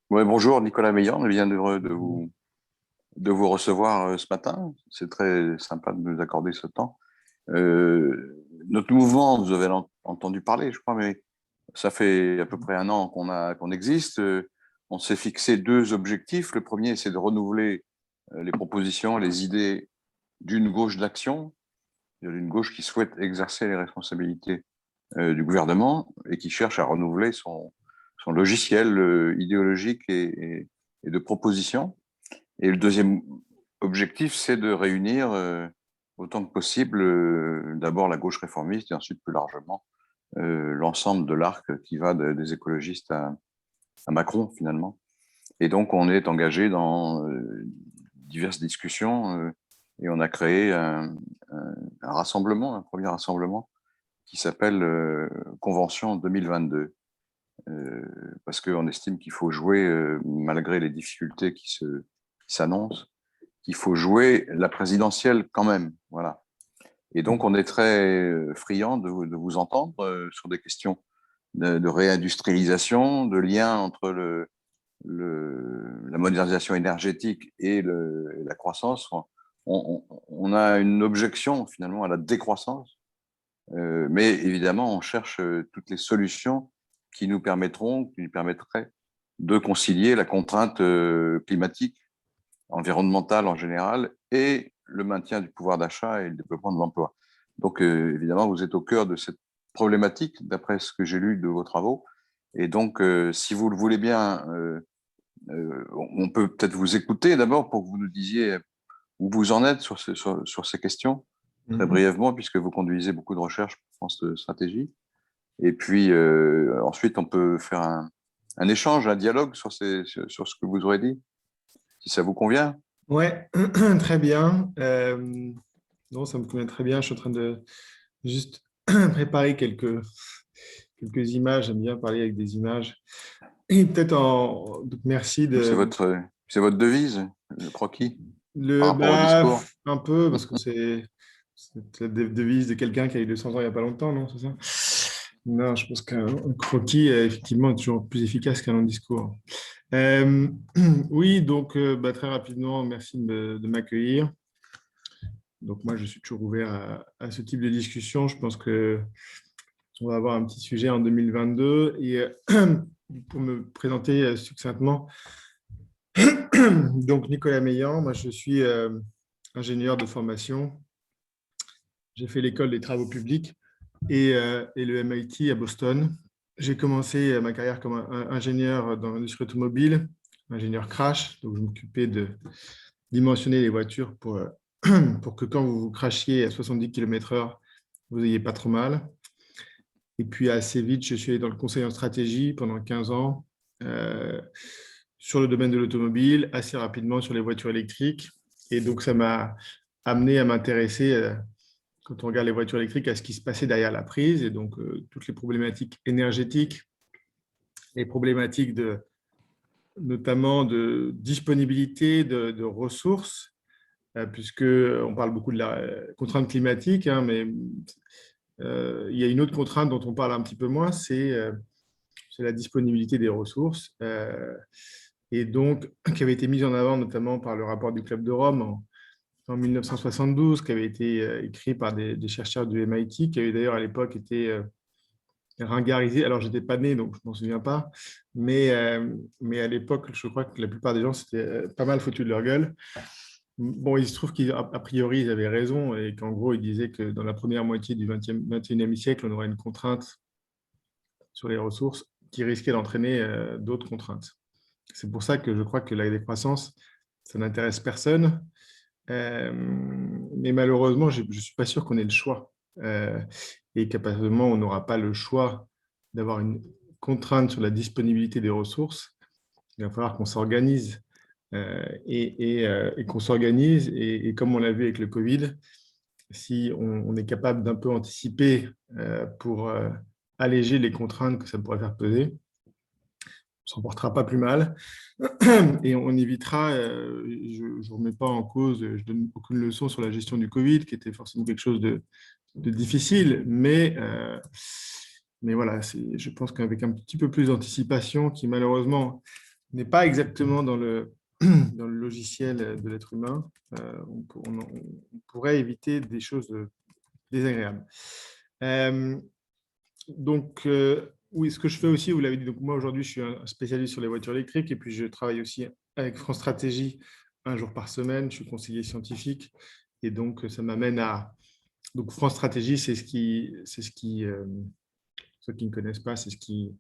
Ouais, bonjour, Nicolas Meillan. Je viens de vous recevoir ce matin. C'est très sympa de nous accorder ce temps. Notre mouvement, vous avez entendu parler, je crois, mais ça fait à peu près un an qu'on existe. On s'est fixé deux objectifs. Le premier, c'est de renouveler les propositions, les idées d'une gauche d'action, d'une gauche qui souhaite exercer les responsabilités du gouvernement et qui cherche à renouveler son logiciel idéologique et de proposition. Et le deuxième objectif, c'est de réunir autant que possible d'abord la gauche réformiste et ensuite plus largement l'ensemble de l'arc qui va des écologistes à Macron finalement. Et donc on est engagé dans diverses discussions et on a créé un rassemblement, un premier rassemblement qui s'appelle Convention 2022. Parce qu'on estime qu'il faut jouer, malgré les difficultés qui s'annoncent, qu'il faut jouer la présidentielle quand même. Voilà. Et donc, on est très friand de vous entendre sur des questions de réindustrialisation, de lien entre la modernisation énergétique et la croissance. On a une objection finalement à la décroissance, mais évidemment, on cherche toutes les solutions qui nous permettraient de concilier la contrainte climatique, environnementale en général, et le maintien du pouvoir d'achat et le développement de l'emploi. Donc, évidemment, vous êtes au cœur de cette problématique, d'après ce que j'ai lu de vos travaux. Et donc, si vous le voulez bien, on peut peut-être vous écouter d'abord pour que vous nous disiez où vous en êtes sur ces questions, très Mhm. brièvement, puisque vous conduisez beaucoup de recherches pour France Stratégie. Et puis ensuite, on peut faire un échange, un dialogue sur ce que vous aurez dit, si ça vous convient. Ouais, très bien. Non, ça me convient très bien. Je suis en train de juste préparer quelques images. J'aime bien parler avec des images. Et peut-être donc merci C'est de c'est votre devise, le croquis, par le rapport au discours. un peu parce que c'est la devise de quelqu'un qui a eu 200 ans il n'y a pas longtemps, non? C'est ça? Non, je pense qu'un croquis, effectivement, est toujours plus efficace qu'un long discours. Euh, oui, donc très rapidement, merci de m'accueillir. Donc moi, je suis toujours ouvert à ce type de discussion. Je pense que on va avoir un petit sujet en 2022. Et pour me présenter succinctement, donc Nicolas Meillan, moi je suis ingénieur de formation. J'ai fait l'école des travaux publics et le MIT à Boston. J'ai commencé ma carrière comme ingénieur dans l'industrie automobile, ingénieur crash. Donc je m'occupais de dimensionner les voitures pour que quand vous crashiez à 70 km/h, vous n'ayez pas trop mal. Et puis assez vite, je suis allé dans le conseil en stratégie pendant 15 ans sur le domaine de l'automobile, assez rapidement sur les voitures électriques. Et donc ça m'a amené à m'intéresser, quand on regarde les voitures électriques, à ce qui se passait derrière la prise et donc toutes les problématiques énergétiques, les problématiques notamment de disponibilité de ressources puisqu'on parle beaucoup de la contrainte climatique, hein, mais il y a une autre contrainte dont on parle un petit peu moins, c'est la disponibilité des ressources, et donc qui avait été mise en avant notamment par le rapport du Club de Rome en 1972, qui avait été écrit par des chercheurs du MIT, qui avait d'ailleurs à l'époque été ringarisé. Alors, j'étais pas né, donc je m'en souviens pas, mais à l'époque, je crois que la plupart des gens s'étaient pas mal foutus de leur gueule. Bon, il se trouve qu'a priori, ils avaient raison et qu'en gros, ils disaient que dans la première moitié du 21e siècle, on aurait une contrainte sur les ressources qui risquait d'entraîner d'autres contraintes. C'est pour ça que je crois que la décroissance, ça n'intéresse personne. Mais malheureusement, je ne suis pas sûr qu'on ait le choix. Et qu'à partir du moment où on n'aura pas le choix d'avoir une contrainte sur la disponibilité des ressources, il va falloir qu'on s'organise et qu'on s'organise. Et comme on l'a vu avec le Covid, si on est capable d'un peu anticiper pour alléger les contraintes que ça pourrait faire peser, on s'en portera pas plus mal et on évitera, je ne remets pas en cause, je donne aucune leçon sur la gestion du Covid, qui était forcément quelque chose de difficile, mais voilà, je pense qu'avec un petit peu plus d'anticipation, qui malheureusement n'est pas exactement dans le, dans le logiciel de l'être humain, on pourrait éviter des choses désagréables. Donc, oui, ce que je fais aussi, vous l'avez dit, donc moi aujourd'hui, je suis un spécialiste sur les voitures électriques et puis je travaille aussi avec France Stratégie un jour par semaine. Je suis conseiller scientifique et donc ça m'amène à. Donc, France Stratégie, c'est ce qui, ceux qui ne connaissent pas, c'est ce qui,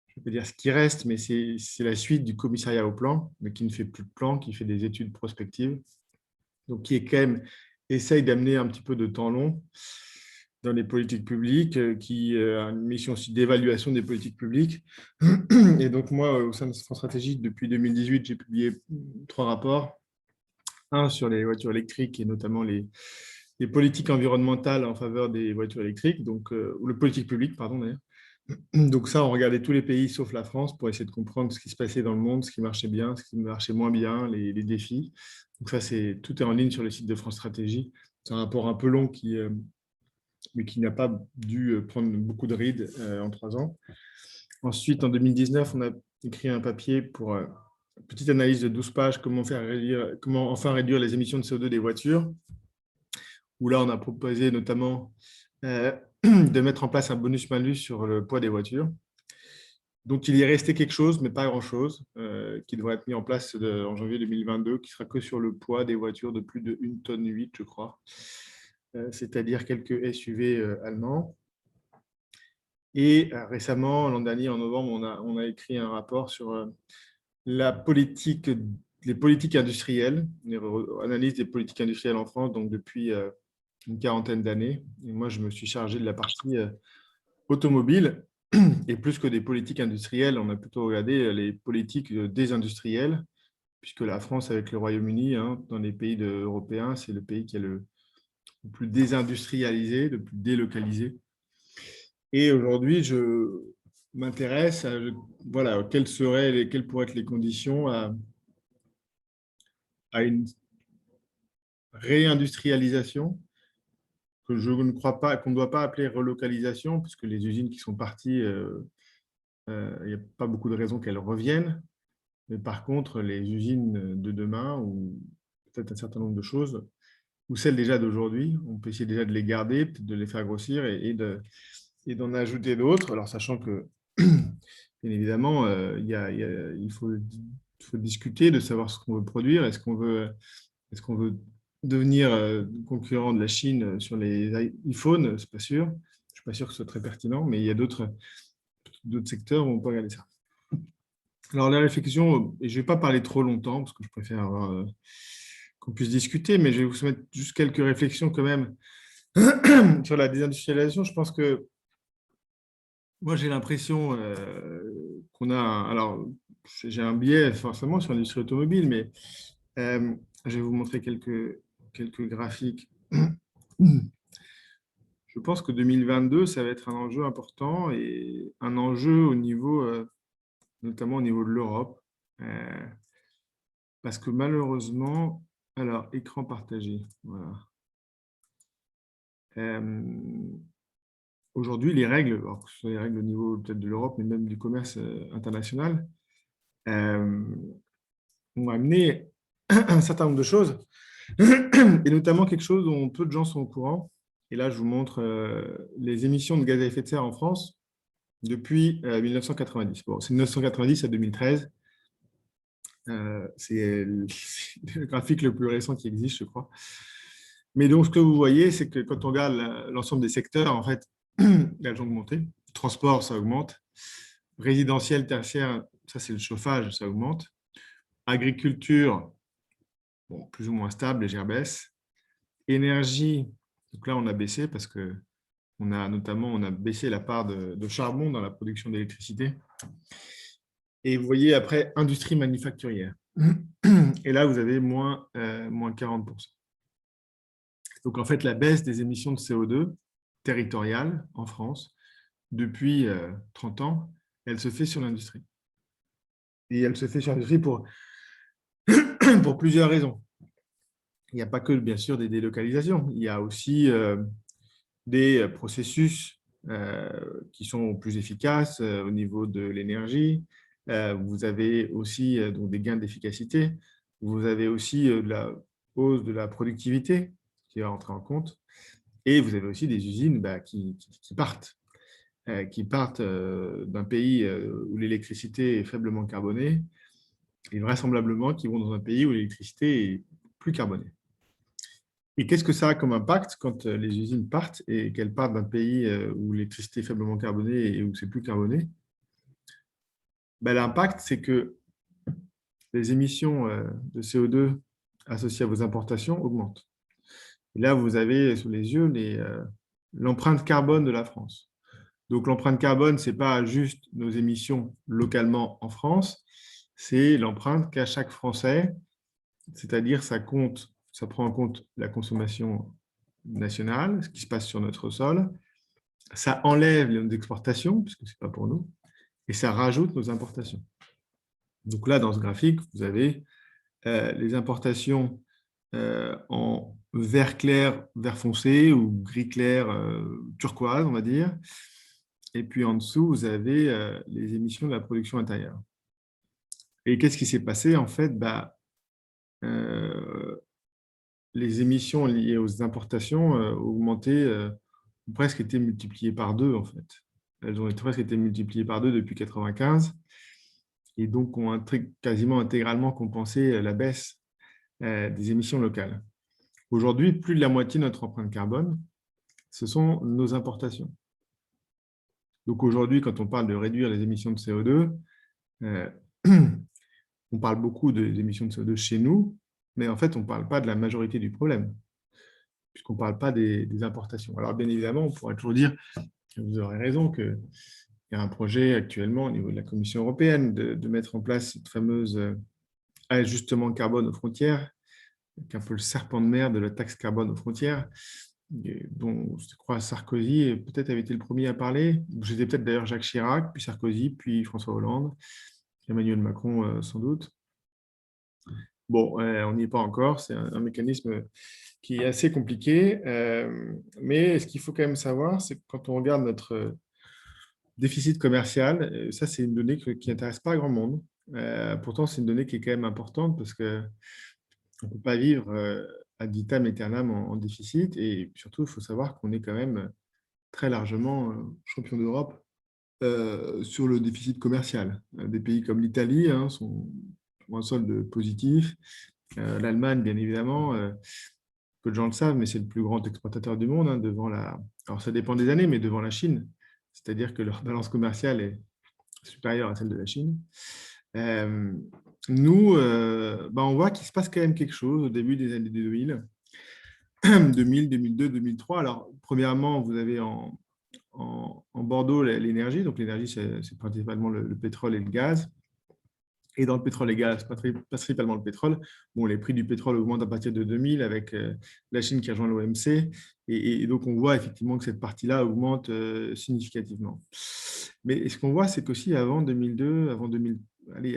je peux dire ce qui reste, mais c'est la suite du commissariat au plan, mais qui ne fait plus de plan, qui fait des études prospectives, donc qui est quand même essaye d'amener un petit peu de temps long dans les politiques publiques, qui a une mission aussi d'évaluation des politiques publiques. Et donc moi, au sein de France Stratégie, depuis 2018, j'ai publié 3 rapports. Un sur les voitures électriques et notamment les politiques environnementales en faveur des voitures électriques, donc, ou le politique publique, pardon d'ailleurs. Donc ça, on regardait tous les pays sauf la France pour essayer de comprendre ce qui se passait dans le monde, ce qui marchait bien, ce qui marchait moins bien, les défis. Donc ça, tout est en ligne sur le site de France Stratégie. C'est un rapport un peu long mais qui n'a pas dû prendre beaucoup de rides en 3 ans. Ensuite, en 2019, on a écrit un papier pour une petite analyse de 12 pages, comment enfin réduire les émissions de CO2 des voitures, où là, on a proposé notamment de mettre en place un bonus-malus sur le poids des voitures. Donc, il y est resté quelque chose, mais pas grand-chose, qui devrait être mis en place en janvier 2022, qui sera que sur le poids des voitures de plus de 1,8 tonne, je crois, c'est-à-dire quelques SUV allemands. Et récemment, l'an dernier, en novembre, on a écrit un rapport sur les politiques industrielles, l'analyse des politiques industrielles en France, donc depuis une quarantaine d'années. Et moi, je me suis chargé de la partie automobile. Et plus que des politiques industrielles, on a plutôt regardé les politiques désindustrielles, puisque la France, avec le Royaume-Uni, hein, dans les pays européens, c'est le pays qui est le plus désindustrialisé, le plus délocalisé. Et aujourd'hui, je m'intéresse à voilà, quelles pourraient être les conditions à une réindustrialisation que je ne crois pas, qu'on ne doit pas appeler relocalisation, puisque les usines qui sont parties, il n'y a pas beaucoup de raisons qu'elles reviennent. Mais par contre, les usines de demain, ou peut-être un certain nombre de choses, ou celles déjà d'aujourd'hui, on peut essayer déjà de les garder, peut-être de les faire grossir et d'en ajouter d'autres. Alors, sachant que, bien évidemment, il faut discuter de savoir ce qu'on veut produire. Est-ce qu'on veut devenir concurrent de la Chine sur les iPhones? C'est pas sûr. Je ne suis pas sûr que ce soit très pertinent, mais il y a d'autres secteurs où on peut regarder ça. Alors, la réflexion, et je ne vais pas parler trop longtemps, parce que je préfère qu'on puisse discuter, mais je vais vous mettre juste quelques réflexions quand même sur la désindustrialisation. Je pense que moi, j'ai l'impression qu'on a… Alors, j'ai un biais forcément sur l'industrie automobile, mais je vais vous montrer quelques graphiques. Je pense que 2022, ça va être un enjeu important et un enjeu au niveau… notamment au niveau de l'Europe, parce que malheureusement, alors, écran partagé, voilà. Aujourd'hui, les règles, alors que ce soit les règles au niveau peut-être de l'Europe, mais même du commerce international, ont amené un certain nombre de choses, et notamment quelque chose dont peu de gens sont au courant. Et là, je vous montre les émissions de gaz à effet de serre en France depuis 1990. Bon, c'est 1990 à 2013. C'est le graphique le plus récent qui existe, je crois. Mais donc, ce que vous voyez, c'est que quand on regarde l'ensemble des secteurs, en fait, elles ont augmenté. Transport, ça augmente. Résidentiel, tertiaire, ça c'est le chauffage, ça augmente. Agriculture, bon, plus ou moins stable, légère baisse. Énergie, donc là on a baissé parce que on a baissé la part de charbon dans la production d'électricité. Et vous voyez après, industrie manufacturière. Et là, vous avez moins 40%. Donc, en fait, la baisse des émissions de CO2 territoriales en France, depuis 30 ans, elle se fait sur l'industrie. Et elle se fait sur l'industrie pour plusieurs raisons. Il n'y a pas que, bien sûr, des délocalisations. Il y a aussi des processus qui sont plus efficaces au niveau de l'énergie. Vous avez aussi donc des gains d'efficacité. Vous avez aussi de la hausse de la productivité qui va rentrer en compte. Et vous avez aussi des usines qui partent d'un pays où l'électricité est faiblement carbonée et vraisemblablement qui vont dans un pays où l'électricité est plus carbonée. Et qu'est-ce que ça a comme impact quand les usines partent et qu'elles partent d'un pays où l'électricité est faiblement carbonée et où c'est plus carboné? Ben, l'impact, c'est que les émissions de CO2 associées à vos importations augmentent. Et là, vous avez sous les yeux l'empreinte carbone de la France. Donc, l'empreinte carbone, ce n'est pas juste nos émissions localement en France, c'est l'empreinte qu'a chaque Français, c'est-à-dire ça prend en compte la consommation nationale, ce qui se passe sur notre sol, ça enlève nos exportations, puisque ce n'est pas pour nous, et ça rajoute nos importations. Donc là, dans ce graphique, vous avez les importations en vert clair, vert foncé ou gris clair, turquoise, on va dire. Et puis en dessous, vous avez les émissions de la production intérieure. Et qu'est-ce qui s'est passé? En fait, les émissions liées aux importations ont augmenté, ont presque été multipliées par deux, en fait. Elles ont presque été multipliées par deux depuis 1995 et donc ont quasiment intégralement compensé la baisse des émissions locales. Aujourd'hui, plus de la moitié de notre empreinte carbone, ce sont nos importations. Donc aujourd'hui, quand on parle de réduire les émissions de CO2, on parle beaucoup des émissions de CO2 chez nous, mais en fait, on ne parle pas de la majorité du problème, puisqu'on ne parle pas des importations. Alors bien évidemment, on pourrait toujours dire, vous aurez raison, qu'il y a un projet actuellement au niveau de la Commission européenne de mettre en place cette fameuse ajustement carbone aux frontières, qui est un peu le serpent de mer de la taxe carbone aux frontières, dont je crois Sarkozy peut-être avait été le premier à parler. C'était peut-être d'ailleurs Jacques Chirac, puis Sarkozy, puis François Hollande, Emmanuel Macron sans doute. Bon, on n'y est pas encore, c'est un mécanisme qui est assez compliqué, mais ce qu'il faut quand même savoir, c'est que quand on regarde notre déficit commercial, ça c'est une donnée qui n'intéresse pas grand monde. Pourtant, c'est une donnée qui est quand même importante parce qu'on ne peut pas vivre ad vitam aeternam en déficit, et surtout, il faut savoir qu'on est quand même très largement champion d'Europe sur le déficit commercial. Des pays comme l'Italie sont un solde positif. L'Allemagne, bien évidemment, peu de gens le savent, mais c'est le plus grand exportateur du monde devant la... Alors, ça dépend des années, mais devant la Chine. C'est-à-dire que leur balance commerciale est supérieure à celle de la Chine. Nous, on voit qu'il se passe quand même quelque chose au début des années 2000, 2000, 2002, 2003. Alors, premièrement, vous avez en Bordeaux l'énergie. Donc, l'énergie, c'est principalement le pétrole et le gaz. Et dans le pétrole et le gaz, principalement le pétrole, bon, les prix du pétrole augmentent à partir de 2000 avec la Chine qui rejoint l'OMC. Et donc, on voit effectivement que cette partie-là augmente significativement. Mais ce qu'on voit, c'est qu'aussi avant 2002, avant 2004, il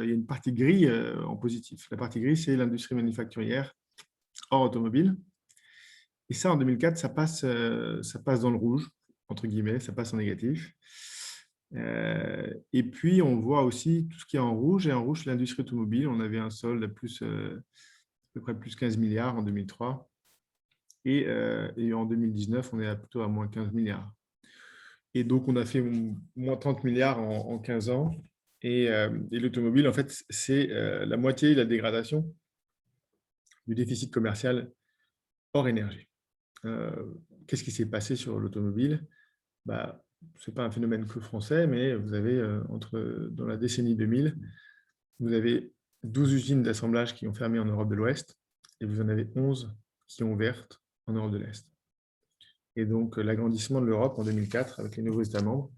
y a une partie grise en positif. La partie grise, c'est l'industrie manufacturière hors automobile. Et ça, en 2004, ça passe dans le rouge, entre guillemets, ça passe en négatif. Et puis, on voit aussi tout ce qui est en rouge. Et en rouge, l'industrie automobile, on avait un solde à peu près plus 15 milliards en 2003. Et en 2019, on est plutôt à moins 15 milliards. Et donc, on a fait moins 30 milliards en 15 ans. Et l'automobile, en fait, c'est la moitié de la dégradation du déficit commercial hors énergie. Qu'est-ce qui s'est passé sur l'automobile? Ce n'est pas un phénomène que français, mais vous avez, dans la décennie 2000, vous avez 12 usines d'assemblage qui ont fermé en Europe de l'Ouest et vous en avez 11 qui ont ouvert en Europe de l'Est. Et donc, l'agrandissement de l'Europe en 2004 avec les nouveaux États membres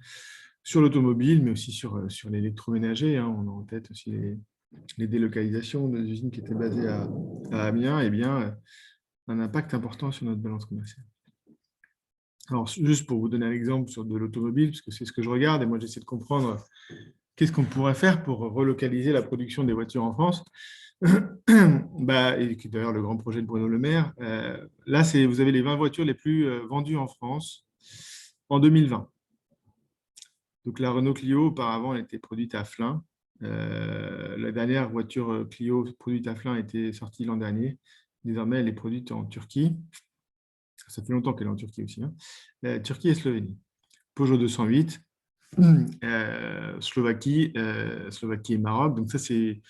sur l'automobile, mais aussi sur l'électroménager. On a en tête aussi les délocalisations des usines qui étaient basées à Amiens, un impact important sur notre balance commerciale. Alors, juste pour vous donner un exemple sur de l'automobile, parce que c'est ce que je regarde, et moi j'essaie de comprendre qu'est-ce qu'on pourrait faire pour relocaliser la production des voitures en France. Et qui est d'ailleurs le grand projet de Bruno Le Maire. Là, vous avez les 20 voitures les plus vendues en France en 2020. Donc, la Renault Clio, auparavant, elle était produite à Flins. La dernière voiture Clio produite à Flins était sortie l'an dernier. Désormais, elle est produite en Turquie. Ça fait longtemps qu'elle est en Turquie aussi, hein. Turquie et Slovénie. Peugeot 208, Slovaquie, Slovaquie et Maroc. Donc ça, c'est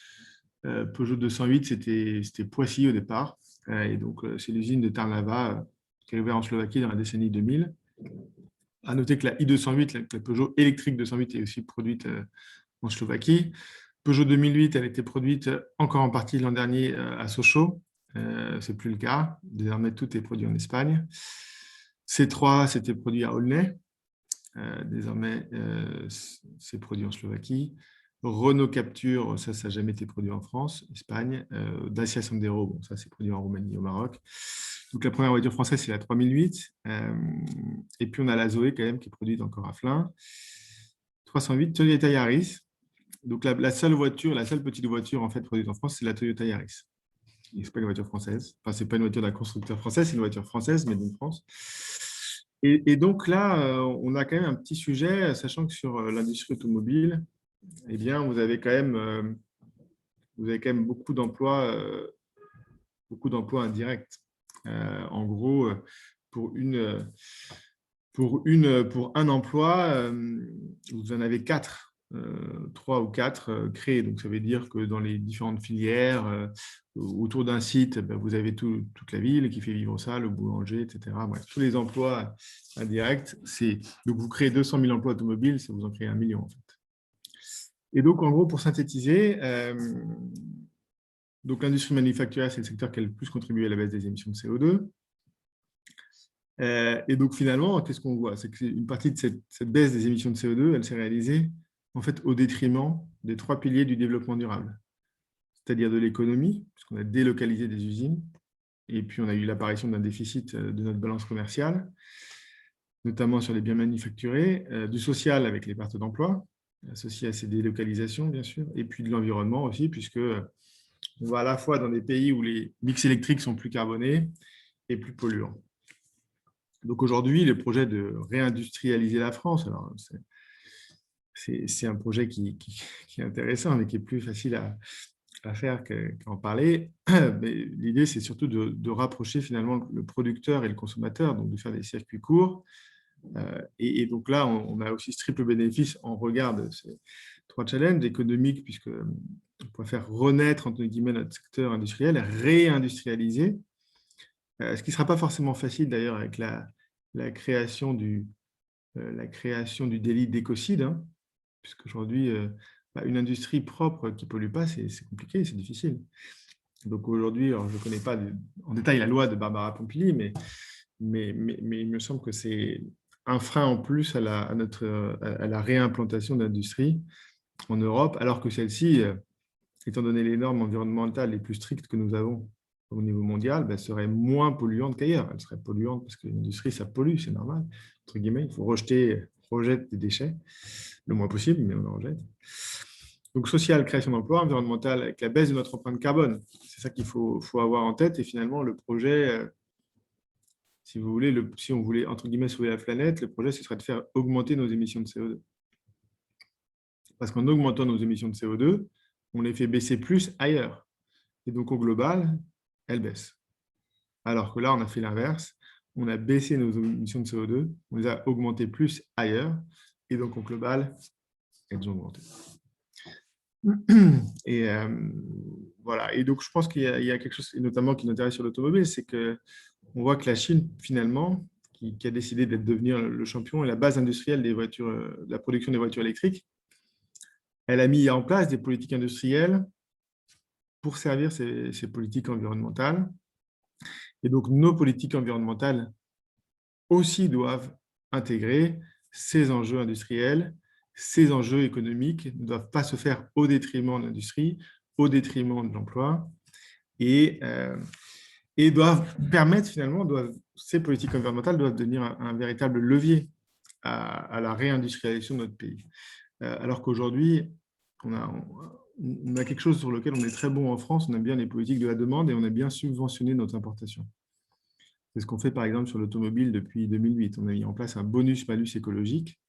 Peugeot 208, c'était Poissy au départ. Et donc, c'est l'usine de Trnava qui est ouverte en Slovaquie dans la décennie 2000. À noter que la i208, la Peugeot électrique 208, est aussi produite en Slovaquie. Peugeot 2008, elle a été produite encore en partie l'an dernier à Sochaux. Ce n'est plus le cas. Désormais, tout est produit en Espagne. C3, c'était produit à Aulnay. Désormais, c'est produit en Slovaquie. Renault Captur, ça n'a jamais été produit en France, Espagne. Dacia Sandero, bon, ça c'est produit en Roumanie, au Maroc. Donc la première voiture française, c'est la 3008. Et puis on a la Zoé quand même qui est produite encore à Flins. 308, Toyota Yaris. Donc la seule voiture, la seule petite voiture en fait produite en France, c'est la Toyota Yaris. Ce n'est pas une voiture française. Enfin, ce n'est pas une voiture d'un constructeur français, c'est une voiture française, mais de France. Et donc là, on a quand même un petit sujet, sachant que sur l'industrie automobile, eh bien, vous avez quand même beaucoup d'emplois indirects. En gros, pour un emploi, vous en avez quatre, 3 ou 4 créés. Donc, ça veut dire que dans les différentes filières, autour d'un site, vous avez toute la ville qui fait vivre ça, le boulanger, etc. Bref, tous les emplois indirects. Donc, vous créez 200 000 emplois automobiles, ça vous en crée 1 million, en fait. Et donc, en gros, pour synthétiser, donc l'industrie manufacturière, c'est le secteur qui a le plus contribué à la baisse des émissions de CO2. Et donc, finalement, qu'est-ce qu'on voit? C'est qu'une partie de cette baisse des émissions de CO2, elle s'est réalisée en fait, au détriment des 3 piliers du développement durable, c'est-à-dire de l'économie, puisqu'on a délocalisé des usines, et puis on a eu l'apparition d'un déficit de notre balance commerciale, notamment sur les biens manufacturés, du social avec les pertes d'emploi, associées à ces délocalisations, bien sûr, et puis de l'environnement aussi, puisque on va à la fois dans des pays où les mix électriques sont plus carbonés et plus polluants. Donc aujourd'hui, le projet de réindustrialiser la France, alors c'est un projet qui est intéressant, mais qui est plus facile à faire qu'en parler. Mais l'idée, c'est surtout de rapprocher finalement le producteur et le consommateur, donc de faire des circuits courts. Et donc là, on a aussi ce triple bénéfice en regard de ces 3 challenges économiques, puisque on peut faire renaître, entre guillemets, notre secteur industriel, réindustrialiser, ce qui ne sera pas forcément facile d'ailleurs avec la création du délit d'écocide, hein, puisqu'aujourd'hui, une industrie propre qui ne pollue pas, c'est compliqué, c'est difficile. Donc aujourd'hui, je ne connais pas en détail la loi de Barbara Pompili, mais il me semble que c'est un frein en plus à la réimplantation d'industrie en Europe, alors que celle-ci, étant donné les normes environnementales les plus strictes que nous avons au niveau mondial, serait moins polluante qu'ailleurs. Elle serait polluante parce que l'industrie, ça pollue, c'est normal. Entre guillemets, il faut rejette des déchets le moins possible, mais on en rejette. Donc, social, création d'emplois, environnemental, avec la baisse de notre empreinte carbone. C'est ça qu'il faut avoir en tête. Et finalement, le projet, si vous voulez, si on voulait, entre guillemets, sauver la planète, le projet, ce serait de faire augmenter nos émissions de CO2. Parce qu'en augmentant nos émissions de CO2, on les fait baisser plus ailleurs. Et donc, au global, elles baissent. Alors que là, on a fait l'inverse. On a baissé nos émissions de CO2, on les a augmentées plus ailleurs. Et donc, au global, elles ont augmenté. Et voilà. Et donc, je pense qu'il y a quelque chose, notamment qui nous intéresse sur l'automobile, c'est qu'on voit que la Chine, finalement, qui a décidé de devenir le champion et la base industrielle des voitures, de la production des voitures électriques, elle a mis en place des politiques industrielles pour servir ces politiques environnementales. Et donc, nos politiques environnementales aussi doivent intégrer ces enjeux industriels, ces enjeux économiques ne doivent pas se faire au détriment de l'industrie, au détriment de l'emploi, et doivent permettre finalement, ces politiques environnementales doivent devenir un véritable levier à la réindustrialisation de notre pays. Alors qu'aujourd'hui, on a quelque chose sur lequel on est très bon en France, on aime bien les politiques de la demande et on a bien subventionné notre importation. C'est ce qu'on fait par exemple sur l'automobile depuis 2008. On a mis en place un bonus-malus écologique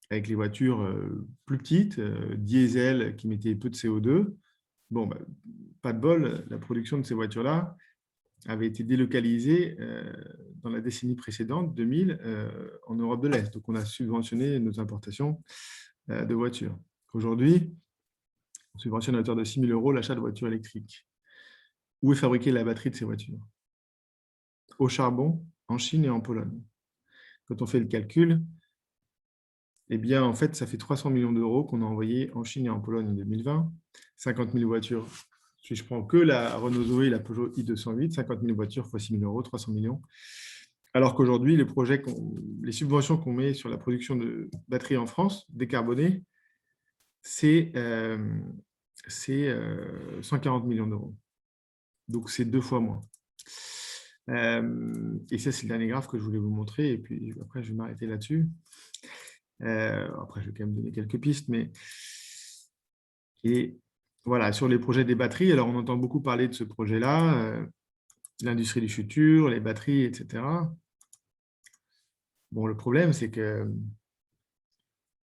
avec les voitures plus petites, diesel, qui mettaient peu de CO2. Bon, bah, pas de bol, la production de ces voitures-là avait été délocalisée dans la décennie précédente, 2000, en Europe de l'Est. Donc, on a subventionné nos importations de voitures. Aujourd'hui, on subventionne à hauteur de 6 000 € l'achat de voitures électriques. Où est fabriquée la batterie de ces voitures? Au charbon, en Chine et en Pologne. Quand on fait le calcul, eh bien, en fait, ça fait 300 millions d'euros qu'on a envoyés en Chine et en Pologne en 2020. 50 000 voitures. Si je prends que la Renault Zoé et la Peugeot i208, 50 000 voitures fois 6 000 €, 300 millions. Alors qu'aujourd'hui, les subventions qu'on met sur la production de batteries en France, décarbonées, c'est 140 millions d'euros. Donc, c'est 2 fois moins. Et ça, c'est le dernier graphe que je voulais vous montrer. Et puis, après, je vais m'arrêter là-dessus. Après, je vais quand même donner quelques pistes. Et voilà, sur les projets des batteries, alors on entend beaucoup parler de ce projet-là, l'industrie du futur, les batteries, etc. Bon, le problème, c'est que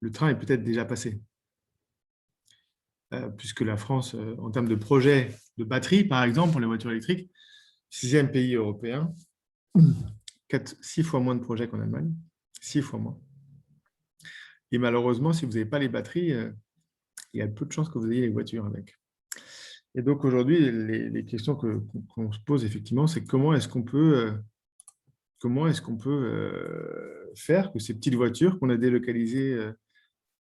le train est peut-être déjà passé. Puisque la France, en termes de projets de batteries, par exemple, pour les voitures électriques, 6e pays européen, 6 fois moins de projets qu'en Allemagne, 6 fois moins. Et malheureusement, si vous n'avez pas les batteries, il y a peu de chances que vous ayez les voitures avec. Et donc aujourd'hui, les questions qu'on se pose effectivement, c'est comment est-ce qu'on peut faire que ces petites voitures qu'on a délocalisées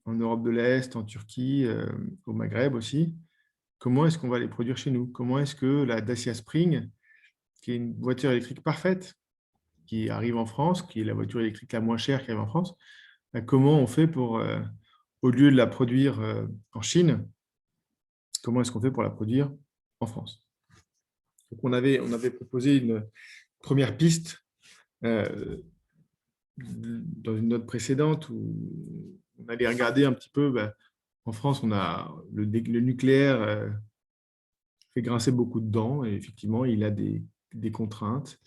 en Europe de l'Est, en Turquie, au Maghreb aussi, comment est-ce qu'on va les produire chez nous? Comment est-ce que la Dacia Spring, qui est une voiture électrique parfaite, qui arrive en France, qui est la voiture électrique la moins chère qui arrive en France, comment on fait pour, au lieu de la produire en Chine, comment est-ce qu'on fait pour la produire en France? Donc on avait proposé une première piste dans une note précédente où on allait regarder un petit peu, en France, on a le nucléaire fait grincer beaucoup de dents et effectivement, il a des contraintes,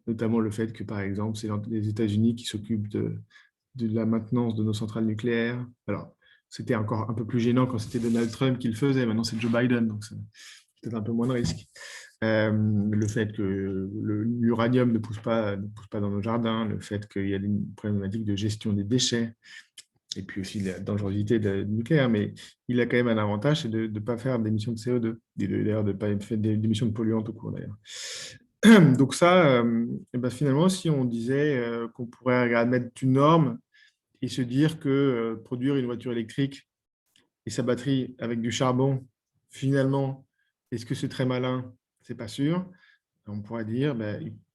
notamment le fait que, par exemple, c'est les États-Unis qui s'occupent de la maintenance de nos centrales nucléaires. Alors, c'était encore un peu plus gênant quand c'était Donald Trump qui le faisait, maintenant c'est Joe Biden, donc c'est peut-être un peu moins de risque. Le fait que l'uranium ne pousse pas dans nos jardins, le fait qu'il y a des problématiques de gestion des déchets, et puis aussi la dangerosité du nucléaire, mais il a quand même un avantage, c'est de ne pas faire d'émissions de CO2, et d'ailleurs de ne pas faire d'émissions de polluants tout court d'ailleurs. Donc ça, et ben finalement, si on disait qu'on pourrait mettre une norme et se dire que produire une voiture électrique et sa batterie avec du charbon, finalement, est-ce que c'est très malin? C'est pas sûr. On pourrait dire,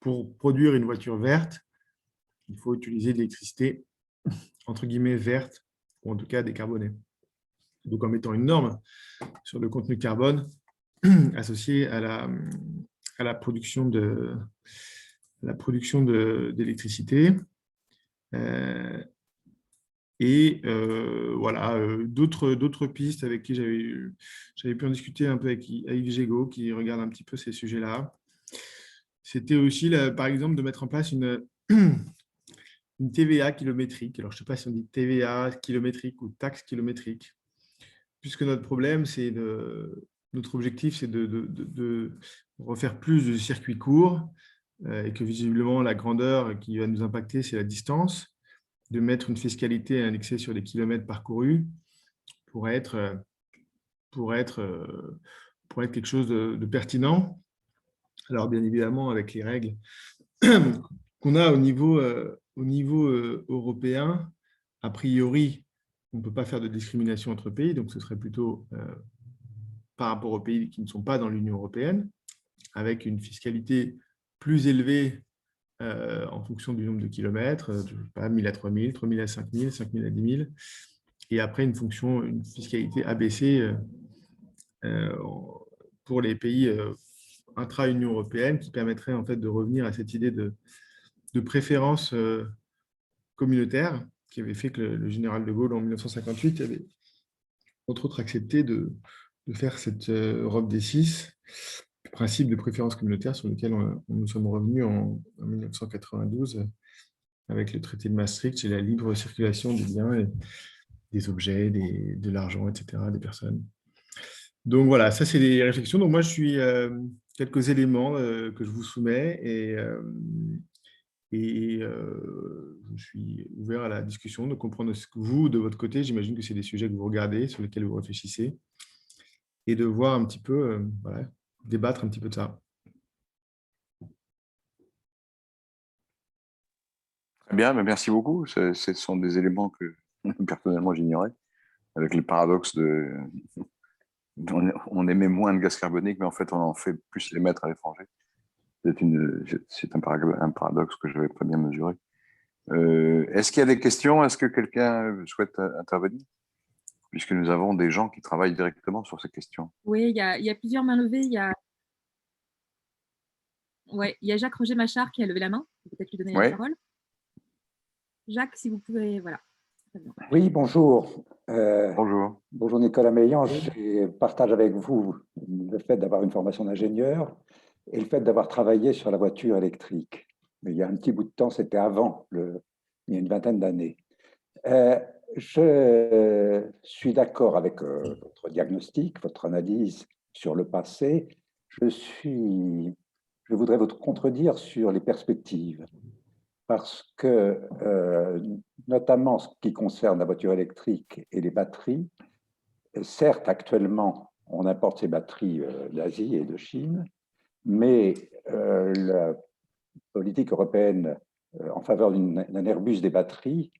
pour produire une voiture verte, il faut utiliser de l'électricité, entre guillemets, verte, ou en tout cas décarbonée. Donc, en mettant une norme sur le contenu carbone associé à la production d'électricité. Voilà, d'autres pistes avec qui j'avais pu en discuter un peu avec Yves Gégaud, qui regarde un petit peu ces sujets-là. C'était aussi, par exemple, de mettre en place une TVA kilométrique. Alors, je ne sais pas si on dit TVA kilométrique ou taxe kilométrique, puisque notre objectif, c'est de refaire plus de circuits courts et que visiblement, la grandeur qui va nous impacter, c'est la distance, de mettre une fiscalité indexée sur les kilomètres parcourus pour être quelque chose de pertinent. Alors, bien évidemment, avec les règles qu'on a au niveau européen, a priori, on ne peut pas faire de discrimination entre pays, donc ce serait plutôt par rapport aux pays qui ne sont pas dans l'Union européenne, avec une fiscalité plus élevée en fonction du nombre de kilomètres, je sais pas, 1000 à 3000, 3000 à 5000, 5000 à 10 000, et après une fiscalité abaissée pour les pays intra-Union européenne, qui permettrait en fait de revenir à cette idée de préférence communautaire qui avait fait que le général de Gaulle en 1958 avait entre autres accepté de faire cette Europe des six, principe de préférence communautaire sur lequel nous sommes revenus en 1992 avec le traité de Maastricht et la libre circulation des biens des objets, de l'argent, etc., des personnes. Donc voilà, ça c'est des réflexions. Donc moi je suis quelques éléments que je vous soumets je suis ouvert à la discussion, de comprendre ce que vous, de votre côté, j'imagine que c'est des sujets que vous regardez, sur lesquels vous réfléchissez, et de voir un petit peu, voilà, débattre un petit peu de ça. Très bien, mais merci beaucoup. Ce sont des éléments que personnellement j'ignorais, avec le paradoxe de on émet moins de gaz carbonique, mais en fait on en fait plus émettre à l'étranger. C'est un paradoxe que je n'avais pas bien mesuré. Est-ce qu'il y a des questions? Est-ce que quelqu'un souhaite intervenir? Puisque nous avons des gens qui travaillent directement sur ces questions. Oui, il y a plusieurs mains levées. Ouais, il y a Jacques-Roger Machard qui a levé la main. Peut-être lui donner la Oui, parole. Jacques, si vous pouvez, voilà. Oui, bonjour. bonjour. Bonjour Nicolas Meillan. Je partage avec vous le fait d'avoir une formation d'ingénieur et le fait d'avoir travaillé sur la voiture électrique. Mais il y a un petit bout de temps, c'était il y a une vingtaine d'années. Je suis d'accord avec votre diagnostic, votre analyse sur le passé. Je voudrais vous contredire sur les perspectives parce que, notamment ce qui concerne la voiture électrique et les batteries, certes, actuellement, on importe ces batteries d'Asie et de Chine, mais la politique européenne en faveur d'un Airbus des batteries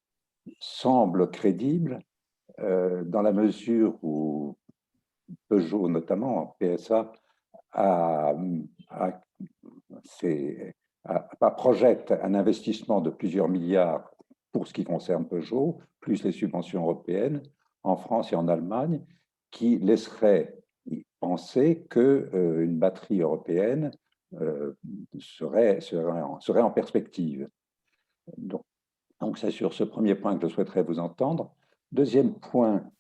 semble crédible dans la mesure où Peugeot, notamment, PSA, a, a, projette un investissement de plusieurs milliards pour ce qui concerne Peugeot, plus les subventions européennes en France et en Allemagne, qui laisserait penser qu'une batterie européenne serait en perspective. Donc c'est sur ce premier point que je souhaiterais vous entendre. Deuxième point,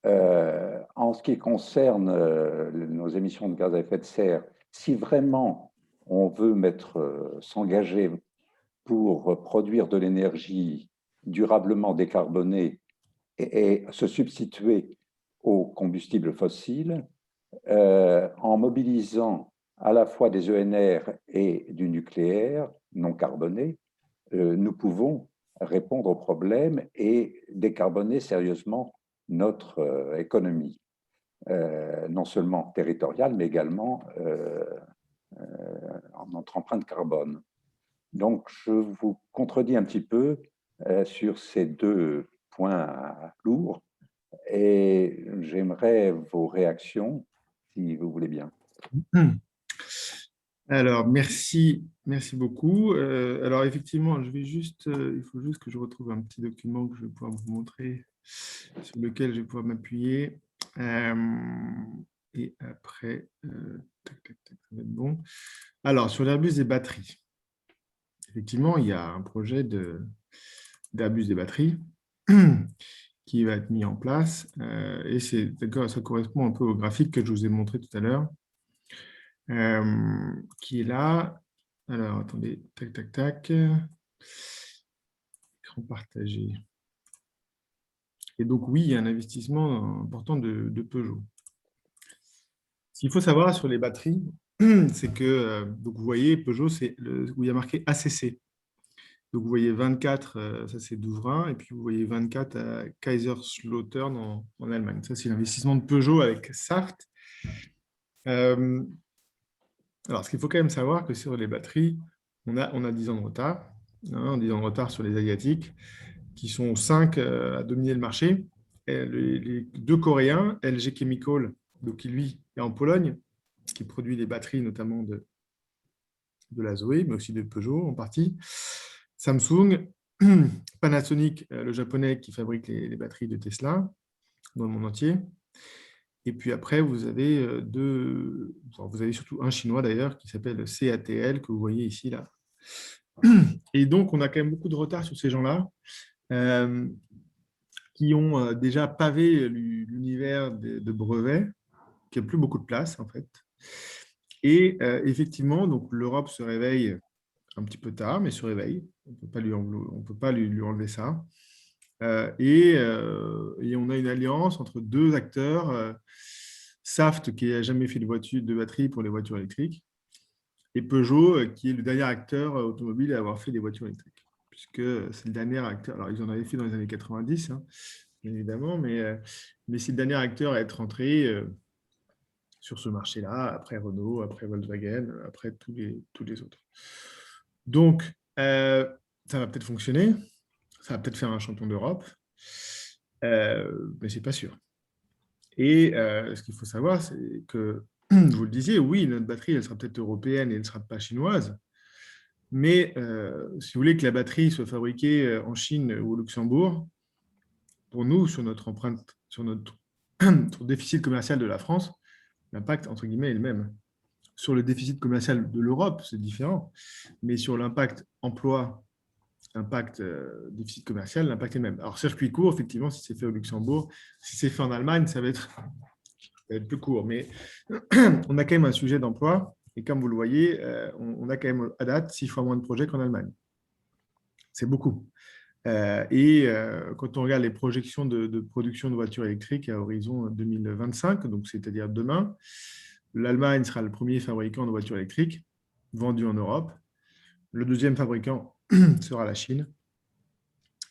en ce qui concerne nos émissions de gaz à effet de serre, si vraiment on veut s'engager pour produire de l'énergie durablement décarbonée et se substituer aux combustibles fossiles, en mobilisant à la fois des ENR et du nucléaire non carboné, nous pouvons répondre aux problèmes et décarboner sérieusement notre économie, non seulement territoriale, mais également en notre empreinte carbone. Donc, je vous contredis un petit peu sur ces deux points lourds et j'aimerais vos réactions, si vous voulez bien. Alors, merci beaucoup. Alors, effectivement, il faut juste que je retrouve un petit document que je vais pouvoir vous montrer, sur lequel je vais pouvoir m'appuyer. Et après, tac, tac, tac, ça va être bon. Alors, sur l'Airbus des batteries, effectivement, il y a un projet d'Airbus des batteries qui va être mis en place. Et ça correspond un peu au graphique que je vous ai montré tout à l'heure. Qui est là. Alors, attendez, tac, tac, tac. Écran partagé. Et donc, oui, il y a un investissement important de Peugeot. Ce qu'il faut savoir sur les batteries, c'est que, donc vous voyez, Peugeot, c'est où il y a marqué ACC. Donc, vous voyez 24, ça c'est Douvrin, et puis vous voyez 24 à Kaiserslautern en Allemagne. Ça, c'est l'investissement de Peugeot avec Saft. Alors, ce qu'il faut quand même savoir, que sur les batteries, on a 10 ans de retard. 10 ans de retard sur les Asiatiques, qui sont 5 à dominer le marché. Et les deux Coréens, LG Chemical, donc qui lui est en Pologne, qui produit les batteries notamment de la Zoé, mais aussi de Peugeot en partie. Samsung, Panasonic, le japonais qui fabrique les batteries de Tesla dans le monde entier. Et puis après, vous avez surtout un chinois d'ailleurs qui s'appelle CATL, que vous voyez ici, là. Et donc, on a quand même beaucoup de retard sur ces gens-là qui ont déjà pavé l'univers de brevets, qui n'a plus beaucoup de place, en fait. Et effectivement, donc l'Europe se réveille un petit peu tard, mais se réveille. On ne peut pas lui enlever ça. Et on a une alliance entre deux acteurs, Saft, qui n'a jamais fait de batterie pour les voitures électriques, et Peugeot, qui est le dernier acteur automobile à avoir fait des voitures électriques, puisque c'est le dernier acteur. Alors, ils en avaient fait dans les années 90, hein, bien évidemment, mais c'est le dernier acteur à être entré sur ce marché-là, après Renault, après Volkswagen, après tous les autres. Donc, ça va peut-être fonctionner, ça va peut-être faire un champion d'Europe, mais ce n'est pas sûr. Et ce qu'il faut savoir, c'est que, vous le disiez, oui, notre batterie, elle sera peut-être européenne et elle ne sera pas chinoise, mais si vous voulez que la batterie soit fabriquée en Chine ou au Luxembourg, pour nous, sur notre empreinte, sur notre déficit commercial de la France, l'impact, entre guillemets, est le même. Sur le déficit commercial de l'Europe, c'est différent, mais sur l'impact emploi, impact déficit commercial, l'impact est le même. Alors, circuit court, effectivement, si c'est fait au Luxembourg, si c'est fait en Allemagne, ça va être plus court, mais on a quand même un sujet d'emploi, et comme vous le voyez, on a quand même à date 6 fois moins de projets qu'en Allemagne. C'est beaucoup. Quand on regarde les projections de production de voitures électriques à horizon 2025, donc c'est-à-dire demain, l'Allemagne sera le premier fabricant de voitures électriques vendues en Europe. Le deuxième fabricant sera la Chine.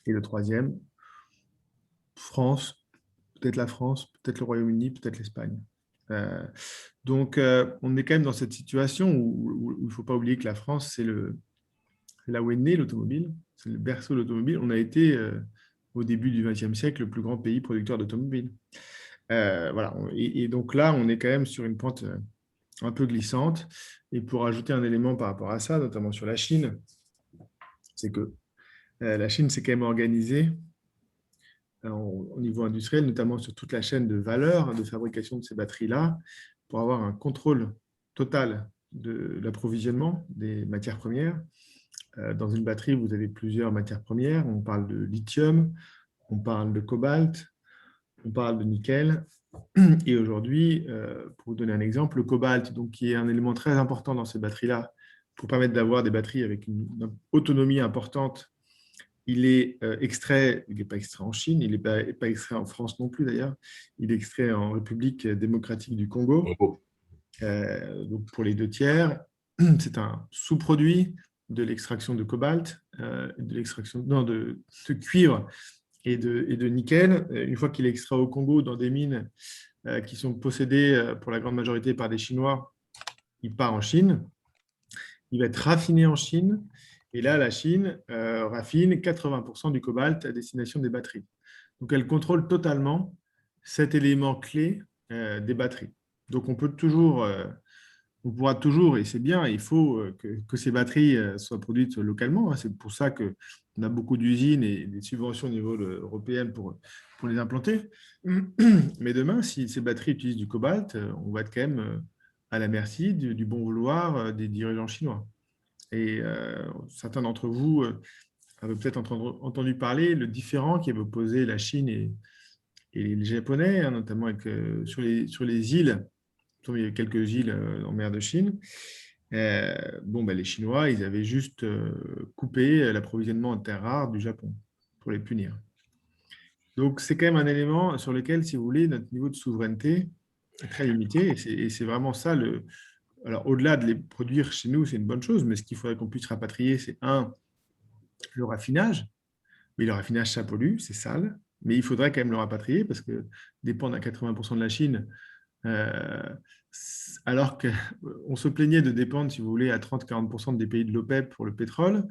Et le troisième, France, peut-être la France, peut-être le Royaume-Uni, peut-être l'Espagne. Donc, on est quand même dans cette situation où il ne faut pas oublier que la France, c'est là où est né l'automobile, c'est le berceau de l'automobile. On a été, au début du XXe siècle, le plus grand pays producteur d'automobiles. Voilà. Et donc là, on est quand même sur une pente un peu glissante. Et pour ajouter un élément par rapport à ça, notamment sur la Chine, c'est que la Chine s'est quand même organisée au niveau industriel, notamment sur toute la chaîne de valeur de fabrication de ces batteries-là, pour avoir un contrôle total de l'approvisionnement des matières premières. Dans une batterie, vous avez plusieurs matières premières. On parle de lithium, on parle de cobalt, on parle de nickel. Et aujourd'hui, pour vous donner un exemple, le cobalt, donc, qui est un élément très important dans ces batteries-là, pour permettre d'avoir des batteries avec une autonomie importante, il est extrait, il n'est pas extrait en Chine, il n'est pas extrait en France non plus d'ailleurs, il est extrait en République démocratique du Congo, donc pour les 2/3. C'est un sous-produit de l'extraction de cobalt, de l'extraction de cuivre et de nickel. Une fois qu'il est extrait au Congo dans des mines qui sont possédées pour la grande majorité par des Chinois, il part en Chine, il va être raffiné en Chine. Et là, la Chine raffine 80% du cobalt à destination des batteries. Donc, elle contrôle totalement cet élément clé des batteries. Donc, on pourra toujours, et c'est bien, il faut que ces batteries soient produites localement. C'est pour ça qu'on a beaucoup d'usines et des subventions au niveau européen pour les implanter. Mais demain, si ces batteries utilisent du cobalt, on va être quand même à la merci du bon vouloir des dirigeants chinois. Et certains d'entre vous avaient peut-être entendu parler le différend qui avait opposé la Chine et les Japonais, hein, notamment sur les îles. Il y a quelques îles en mer de Chine. Les Chinois, ils avaient juste coupé l'approvisionnement en terres rares du Japon pour les punir. Donc, c'est quand même un élément sur lequel, si vous voulez, notre niveau de souveraineté est très limité. Et c'est vraiment ça Alors, au-delà de les produire chez nous, c'est une bonne chose, mais ce qu'il faudrait qu'on puisse rapatrier, c'est le raffinage. Mais le raffinage, ça pollue, c'est sale, mais il faudrait quand même le rapatrier parce que dépendre à 80% de la Chine, alors qu'on se plaignait de dépendre, si vous voulez, à 30-40% des pays de l'OPEP pour le pétrole,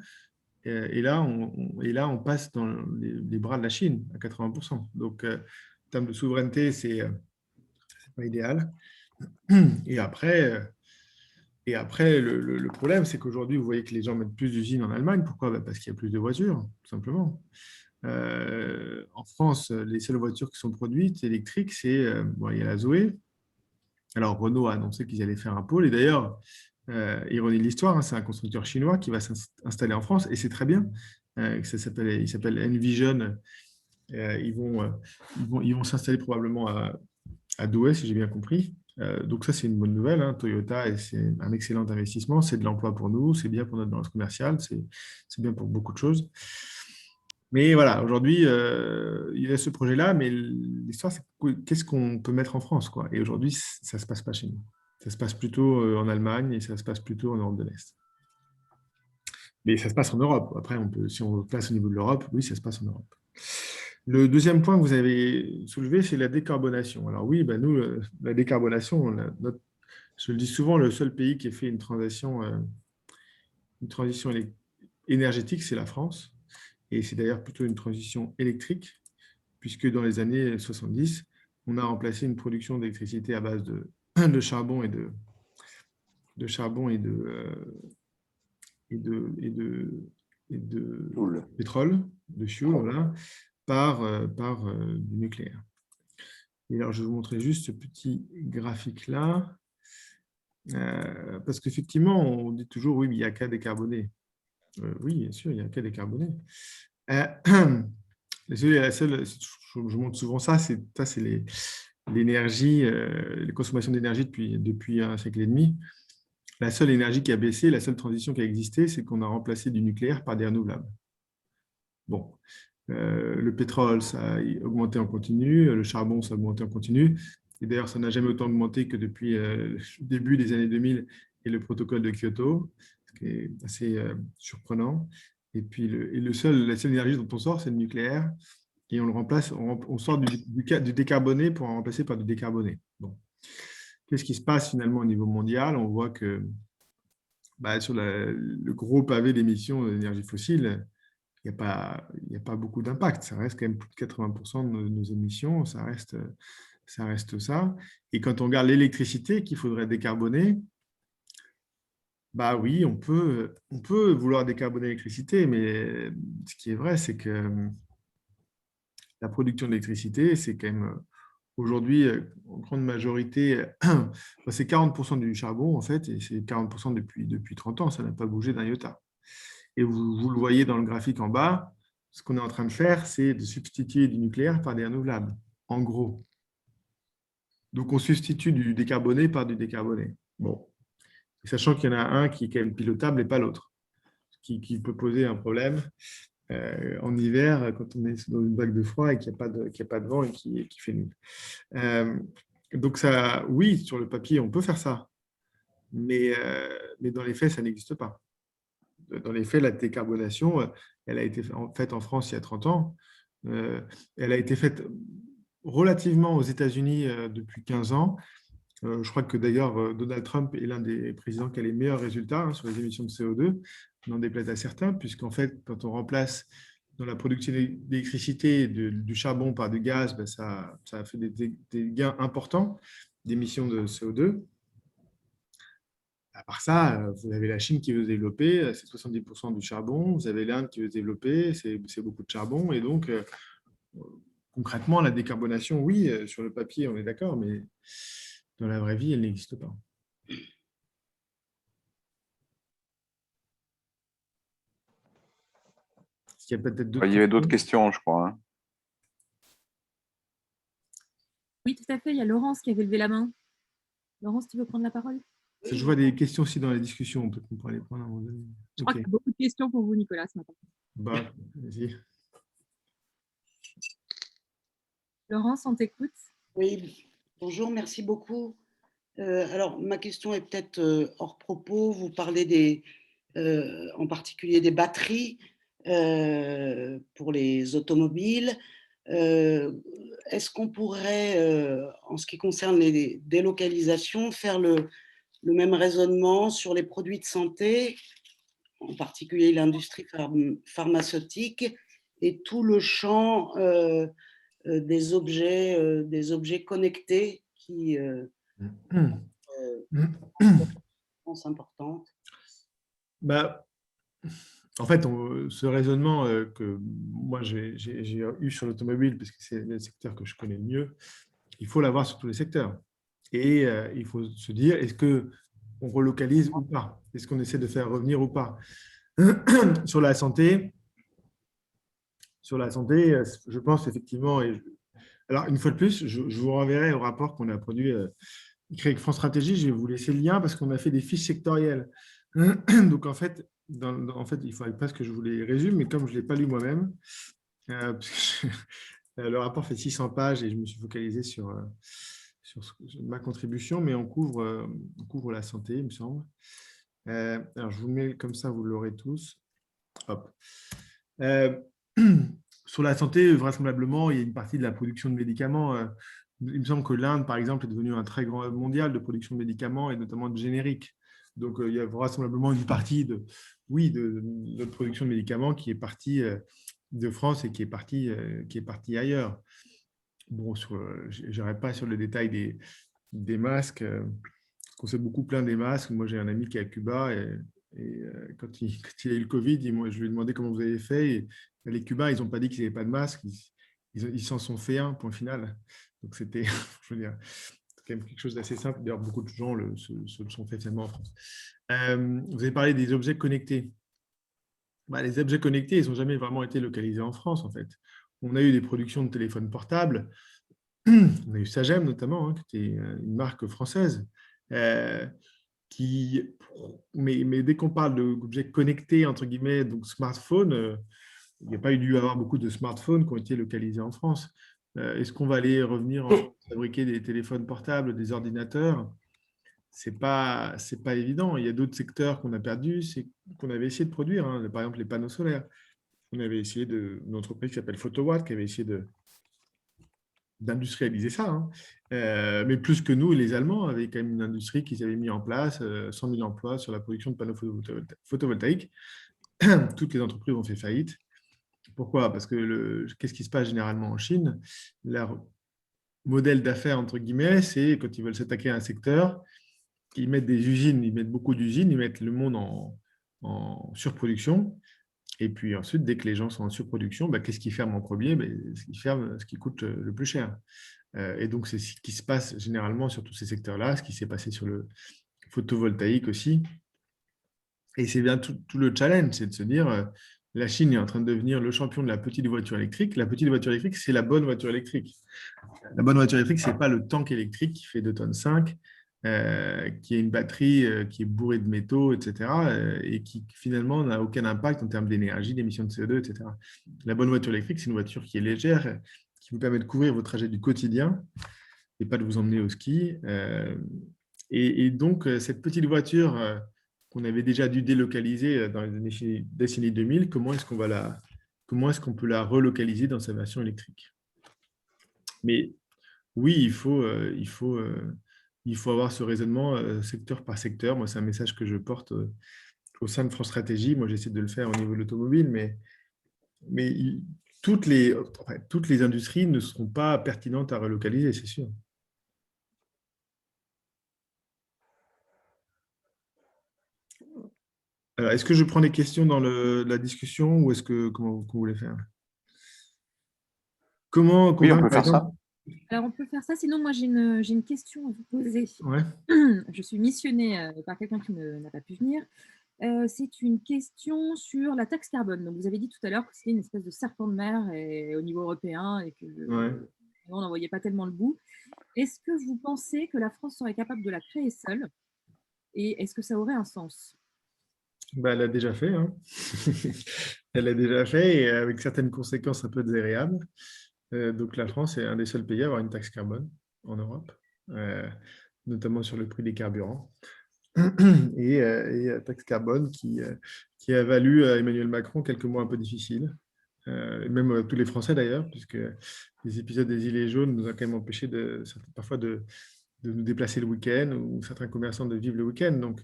et là, on passe dans les bras de la Chine à 80%. Donc, en termes de souveraineté, c'est pas idéal. Et après, le problème, c'est qu'aujourd'hui, vous voyez que les gens mettent plus d'usines en Allemagne. Pourquoi ? Parce qu'il y a plus de voitures, tout simplement. En France, les seules voitures qui sont produites électriques, il y a la Zoé. Alors, Renault a annoncé qu'ils allaient faire un pôle. Et d'ailleurs, ironie de l'histoire, hein, c'est un constructeur chinois qui va s'installer en France. Et c'est très bien. Il s'appelle Envision. Ils vont s'installer probablement à Douai, si j'ai bien compris. Donc ça, c'est une bonne nouvelle, hein, Toyota, et c'est un excellent investissement. C'est de l'emploi pour nous, c'est bien pour notre balance commerciale, c'est bien pour beaucoup de choses. Mais voilà, aujourd'hui, il y a ce projet-là, mais l'histoire, c'est qu'est-ce qu'on peut mettre en France, quoi. Et aujourd'hui, ça ne se passe pas chez nous. Ça se passe plutôt en Allemagne et ça se passe plutôt en Europe de l'Est. Mais ça se passe en Europe. Après, si on place au niveau de l'Europe, oui, ça se passe en Europe. Le deuxième point que vous avez soulevé, c'est la décarbonation. Alors oui, ben nous, la décarbonation, je le dis souvent, le seul pays qui a fait une transition énergétique, c'est la France. Et c'est d'ailleurs plutôt une transition électrique, puisque dans les années 70, on a remplacé une production d'électricité à base de charbon de charbon et de Cool. pétrole, de fuel, voilà, par du nucléaire. Et alors, je vais vous montrer juste ce petit graphique-là, parce qu'effectivement, on dit toujours, oui, mais il n'y a qu'à décarboner. Oui, bien sûr, il n'y a qu'à décarboner. La seule, je montre souvent ça, c'est l'énergie, les consommations d'énergie depuis un siècle et demi. La seule énergie qui a baissé, la seule transition qui a existé, c'est qu'on a remplacé du nucléaire par des renouvelables. Bon, le pétrole, ça a augmenté en continu, le charbon, ça a augmenté en continu. Et d'ailleurs, ça n'a jamais autant augmenté que depuis le début des années 2000 et le protocole de Kyoto, ce qui est assez surprenant. Et puis, la seule énergie dont on sort, c'est le nucléaire. Et on le remplace, on sort du décarboné pour en remplacer par du décarboné. Bon. Qu'est-ce qui se passe finalement au niveau mondial? On voit que sur le gros pavé d'émissions d'énergie fossile, il n'y a pas beaucoup d'impact. Ça reste quand même plus de 80% de nos émissions. Ça reste ça. Et quand on regarde l'électricité qu'il faudrait décarboner, oui, on peut vouloir décarboner l'électricité, mais ce qui est vrai, c'est que la production d'électricité, c'est quand même aujourd'hui, en grande majorité, c'est 40% du charbon, en fait, et c'est 40% depuis 30 ans. Ça n'a pas bougé d'un iota. Et vous le voyez dans le graphique en bas, ce qu'on est en train de faire, c'est de substituer du nucléaire par des renouvelables, en gros. Donc, on substitue du décarboné par du décarboné. Bon. Sachant qu'il y en a un qui est quand même pilotable et pas l'autre, qui peut poser un problème en hiver quand on est dans une vague de froid et qu'il n'y a pas de vent et qui fait nuit. Donc, ça, oui, sur le papier, on peut faire ça, mais dans les faits, ça n'existe pas. Dans les faits, la décarbonation, elle a été faite en France il y a 30 ans. Elle a été faite relativement aux États-Unis depuis 15 ans. Je crois que d'ailleurs, Donald Trump est l'un des présidents qui a les meilleurs résultats sur les émissions de CO2, n'en déplaise à certains, puisqu'en fait, quand on remplace dans la production d'électricité du charbon par du gaz, ça a fait des gains importants d'émissions de CO2. À part ça, vous avez la Chine qui veut se développer, c'est 70% du charbon. Vous avez l'Inde qui veut se développer, c'est beaucoup de charbon. Et donc, concrètement, la décarbonation, oui, sur le papier, on est d'accord, mais dans la vraie vie, elle n'existe pas. Il y a peut-être d'autres Il y avait d'autres questions, je crois. Hein. Oui, tout à fait. Il y a Laurence qui avait levé la main. Laurence, tu veux prendre la parole? Je vois des questions aussi dans la discussion. On peut pas les prendre à un moment donné. Je crois qu'il y a beaucoup de questions pour vous, Nicolas, ce matin. Vas-y. Laurence, on t'écoute. Oui, bonjour, merci beaucoup. Alors, ma question est peut-être hors propos. Vous parlez en particulier des batteries pour les automobiles. Est-ce qu'on pourrait, en ce qui concerne les délocalisations, faire le même raisonnement sur les produits de santé, en particulier l'industrie pharmaceutique et tout le champ des objets connectés qui sont importantes. En fait, ce raisonnement que moi j'ai eu sur l'automobile, parce que c'est le secteur que je connais le mieux, il faut l'avoir sur tous les secteurs. Et il faut se dire, est-ce qu'on relocalise ou pas? Est-ce qu'on essaie de faire revenir ou pas? Sur la santé, je pense effectivement, alors une fois de plus, je vous renverrai au rapport qu'on a produit avec France Stratégie. Je vais vous laisser le lien parce qu'on a fait des fiches sectorielles. Donc en fait, il ne faudrait pas que je vous les résume, mais comme je ne l'ai pas lu moi-même, Parce que le rapport fait 600 pages et je me suis focalisé sur ma contribution, mais on couvre la santé, il me semble. Alors, je vous mets comme ça, vous l'aurez tous. Hop. Sur la santé, vraisemblablement, il y a une partie de la production de médicaments. Il me semble que l'Inde, par exemple, est devenu un très grand mondial de production de médicaments et notamment de génériques. Donc, il y a vraisemblablement une partie de notre production de médicaments qui est partie de France et qui est partie ailleurs. Bon, je n'irai pas sur le détail des masques. On s'est beaucoup plaint des masques. Moi, j'ai un ami qui est à Cuba et quand il a eu le Covid, moi, je lui ai demandé comment vous avez fait. Et les Cubains, ils n'ont pas dit qu'ils n'avaient pas de masque. Ils s'en sont fait un, point final. Donc, c'était, je veux dire, quand même quelque chose d'assez simple. D'ailleurs, beaucoup de gens se le sont fait finalement en France. Vous avez parlé des objets connectés. Les objets connectés, ils n'ont jamais vraiment été localisés en France, en fait. On a eu des productions de téléphones portables. On a eu Sagem, notamment, qui était une marque française. Mais dès qu'on parle d'objets connectés, entre guillemets, donc smartphone, il n'y a pas eu dû avoir beaucoup de smartphones qui ont été localisés en France. Est-ce qu'on va aller revenir fabriquer des téléphones portables, des ordinateurs? C'est pas évident. Il y a d'autres secteurs qu'on a perdus, qu'on avait essayé de produire. Par exemple, les panneaux solaires. On avait essayé une entreprise qui s'appelle Photowatt, qui avait essayé d'industrialiser ça. Mais plus que nous, les Allemands avaient quand même une industrie qu'ils avaient mis en place, 100 000 emplois sur la production de panneaux photovoltaïques. Toutes les entreprises ont fait faillite. Pourquoi? Parce que qu'est-ce qui se passe généralement en Chine? Leur modèle d'affaires, entre guillemets, c'est quand ils veulent s'attaquer à un secteur, ils mettent des usines, ils mettent beaucoup d'usines, ils mettent le monde en surproduction. Et puis ensuite, dès que les gens sont en surproduction, qu'est-ce qu'ils ferment en premier? Ils ferment ce qui coûte le plus cher. Et donc, c'est ce qui se passe généralement sur tous ces secteurs-là, ce qui s'est passé sur le photovoltaïque aussi. Et c'est bien tout le challenge, c'est de se dire, la Chine est en train de devenir le champion de la petite voiture électrique. La petite voiture électrique, c'est la bonne voiture électrique. La bonne voiture électrique, ce n'est pas le tank électrique qui fait 2,5 tonnes, qui a une batterie qui est bourrée de métaux, etc., et qui finalement n'a aucun impact en termes d'énergie, d'émissions de CO2, etc. La bonne voiture électrique, c'est une voiture qui est légère, qui vous permet de couvrir vos trajets du quotidien et pas de vous emmener au ski. Et donc, cette petite voiture qu'on avait déjà dû délocaliser dans les décennies 2000, comment est-ce qu'on peut la relocaliser dans sa version électrique? Mais oui, il faut avoir ce raisonnement secteur par secteur. Moi, c'est un message que je porte au sein de France Stratégie. Moi, j'essaie de le faire au niveau de l'automobile, mais toutes les industries ne seront pas pertinentes à relocaliser, c'est sûr. Alors, est-ce que je prends des questions dans la discussion ou comment vous voulez faire? Comment Oui, on peut par faire ça. exemple, Alors, on peut faire ça. Sinon, moi, j'ai une question à vous poser. ouais. Je suis missionnée par quelqu'un qui n'a pas pu venir. C'est une question sur la taxe carbone. Donc, vous avez dit tout à l'heure que c'était une espèce de serpent de mer au niveau européen et que Ouais. on n'en voyait pas tellement le bout. Est-ce que vous pensez que la France serait capable de la créer seule? Et est-ce que ça aurait un sens? Elle l'a déjà fait. Elle l'a déjà fait et avec certaines conséquences un peu désagréables. Donc, la France est un des seuls pays à avoir une taxe carbone en Europe, notamment sur le prix des carburants. Et taxe carbone qui a valu à Emmanuel Macron quelques mois un peu difficiles, même tous les Français d'ailleurs, puisque les épisodes des Gilets jaunes nous ont quand même empêché parfois de nous déplacer le week-end ou certains commerçants de vivre le week-end. Donc,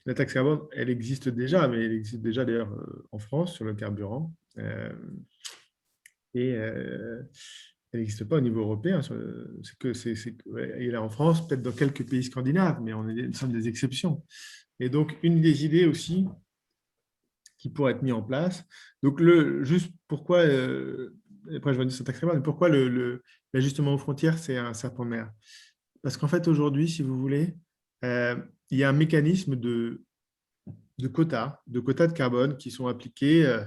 la taxe carbone, elle existe déjà, mais elle existe déjà d'ailleurs en France sur le carburant. Et elle n'existe pas au niveau européen. Elle est en France, peut-être dans quelques pays scandinaves, mais nous sommes des exceptions. Et donc, une des idées aussi qui pourrait être mise en place, donc juste pourquoi, après je vais dire sur taxe carbone, pourquoi l'ajustement aux frontières, c'est un serpent de mer? Parce qu'en fait, aujourd'hui, si vous voulez, il y a un mécanisme de quotas de carbone qui sont appliqués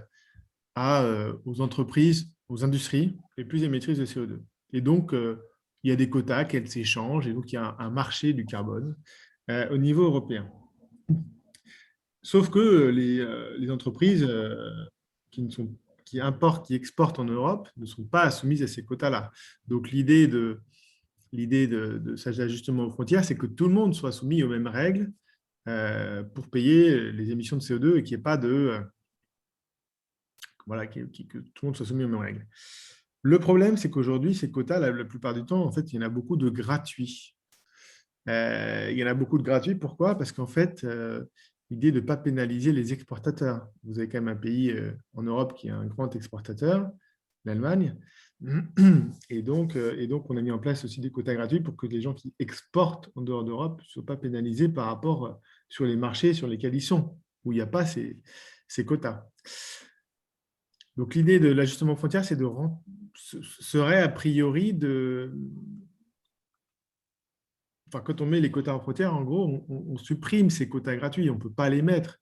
aux entreprises, aux industries les plus émettrices de CO2. Et donc, il y a des quotas qu'elles s'échangent, et donc il y a un marché du carbone au niveau européen. Sauf que les entreprises qui qui importent, qui exportent en Europe ne sont pas soumises à ces quotas-là. Donc, l'idée de cet ajustement aux frontières, c'est que tout le monde soit soumis aux mêmes règles pour payer les émissions de CO2 et qu'il n'y ait pas de… voilà, que tout le monde soit soumis aux mêmes règles. Le problème, c'est qu'aujourd'hui, ces quotas, la plupart du temps, en fait, il y en a beaucoup de gratuits. Il y en a beaucoup de gratuits. Pourquoi? Parce qu'en fait, l'idée de ne pas pénaliser les exportateurs. Vous avez quand même un pays en Europe qui est un grand exportateur, l'Allemagne. Et donc, on a mis en place aussi des quotas gratuits pour que les gens qui exportent en dehors d'Europe ne soient pas pénalisés par rapport sur les marchés sur lesquels ils sont, où il n'y a pas ces quotas. Donc, l'idée de l'ajustement aux frontières, serait a priori de… Enfin, quand on met les quotas en frontière, en gros, on supprime ces quotas gratuits. On ne peut pas les mettre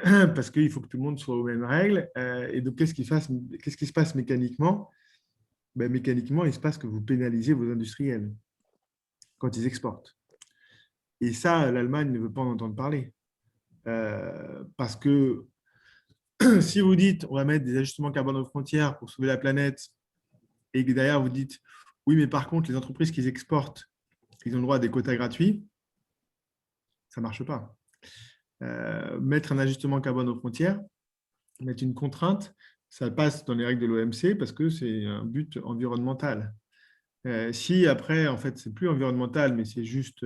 parce qu'il faut que tout le monde soit aux mêmes règles. Et donc, qu'est-ce qui se passe mécaniquement? Ben, mécaniquement, il se passe que vous pénalisez vos industriels quand ils exportent. Et ça, l'Allemagne ne veut pas en entendre parler. Parce que si vous dites on va mettre des ajustements carbone aux frontières pour sauver la planète, et que derrière vous dites oui, mais par contre, les entreprises qui exportent, ils ont le droit à des quotas gratuits, ça ne marche pas. Mettre un ajustement carbone aux frontières, mettre une contrainte, ça passe dans les règles de l'OMC parce que c'est un but environnemental. Si après, en fait, c'est plus environnemental, mais c'est juste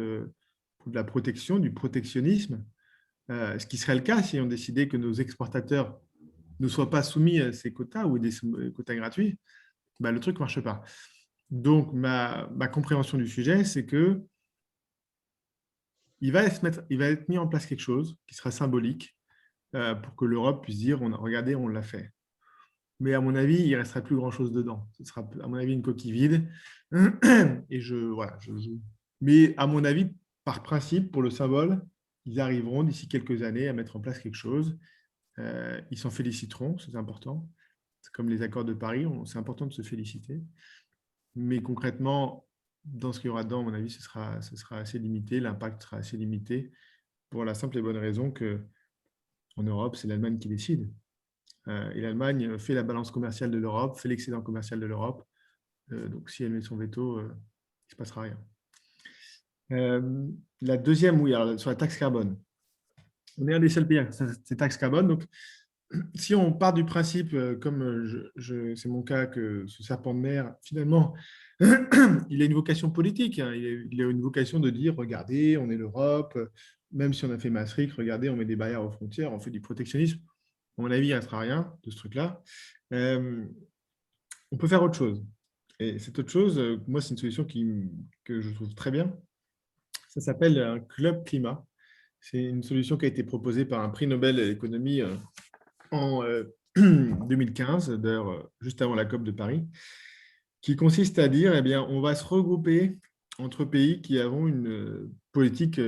pour de la protection, du protectionnisme, ce qui serait le cas si on décidait que nos exportateurs ne soient pas soumis à ces quotas ou des quotas gratuits, le truc ne marche pas. Donc, ma compréhension du sujet, c'est que il va être mis en place quelque chose qui sera symbolique pour que l'Europe puisse dire regardez, on l'a fait. Mais à mon avis, il ne restera plus grand-chose dedans. Ce sera, à mon avis, une coquille vide. Et Mais à mon avis, par principe, pour le symbole, ils arriveront d'ici quelques années à mettre en place quelque chose. Ils s'en féliciteront, c'est important. C'est comme les accords de Paris, c'est important de se féliciter. Mais concrètement, dans ce qu'il y aura dedans, à mon avis, ce sera assez limité. L'impact sera assez limité pour la simple et bonne raison qu'en Europe, c'est l'Allemagne qui décide. Et l'Allemagne fait la balance commerciale de l'Europe, fait l'excédent commercial de l'Europe. Donc, si elle met son veto, il ne se passera rien. La deuxième, oui, alors, sur la taxe carbone. On est un des seuls pays à ces taxes carbone. Donc, si on part du principe, comme c'est mon cas, que ce serpent de mer, finalement, il a une vocation politique. Hein. Il a une vocation de dire, regardez, on est l'Europe, même si on a fait Maastricht, regardez, on met des barrières aux frontières, on fait du protectionnisme. À mon avis, il ne restera rien de ce truc-là. On peut faire autre chose. Et cette autre chose, moi, c'est une solution que je trouve très bien. Ça s'appelle un club climat. C'est une solution qui a été proposée par un prix Nobel de l'économie en 2015, d'ailleurs, juste avant la COP de Paris, qui consiste à dire, eh bien, on va se regrouper entre pays qui avons une politique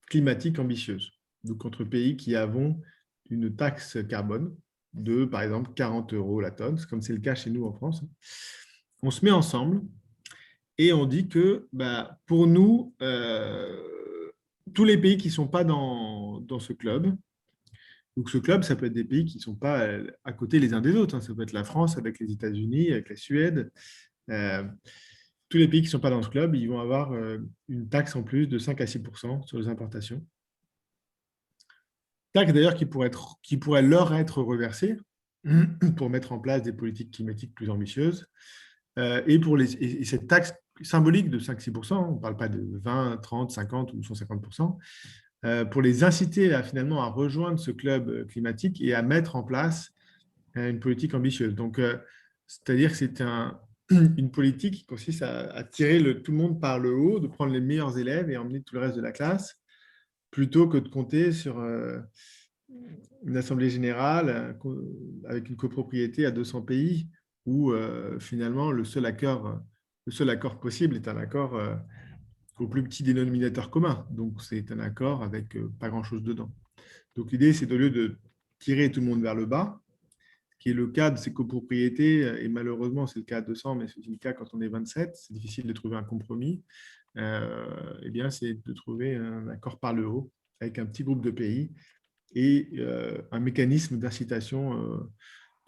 climatique ambitieuse. Donc, entre pays qui avons une taxe carbone de, par exemple, 40 € la tonne, comme c'est le cas chez nous en France. On se met ensemble et on dit que pour nous, tous les pays qui ne sont pas dans ce club, donc ce club, ça peut être des pays qui ne sont pas à côté les uns des autres, hein. Ça peut être la France avec les États-Unis, avec la Suède. Tous les pays qui ne sont pas dans ce club, ils vont avoir une taxe en plus de 5 à 6% sur les importations. Taxe d'ailleurs qui pourrait leur être reversée pour mettre en place des politiques climatiques plus ambitieuses. Et cette taxe symbolique de 5-6%, on ne parle pas de 20, 30, 50 ou 150%, pour les inciter finalement à rejoindre ce club climatique et à mettre en place une politique ambitieuse. Donc, c'est-à-dire que c'est une politique qui consiste à tirer tout le monde par le haut, de prendre les meilleurs élèves et emmener tout le reste de la classe, plutôt que de compter sur une assemblée générale avec une copropriété à 200 pays où finalement le seul accord possible est un accord au plus petit dénominateur commun. Donc, c'est un accord avec pas grand-chose dedans. Donc, l'idée, c'est au lieu de tirer tout le monde vers le bas, qui est le cas de ces copropriétés, et malheureusement, c'est le cas à 200, mais c'est le cas quand on est 27, c'est difficile de trouver un compromis, eh bien, c'est de trouver un accord par le haut avec un petit groupe de pays et un mécanisme d'incitation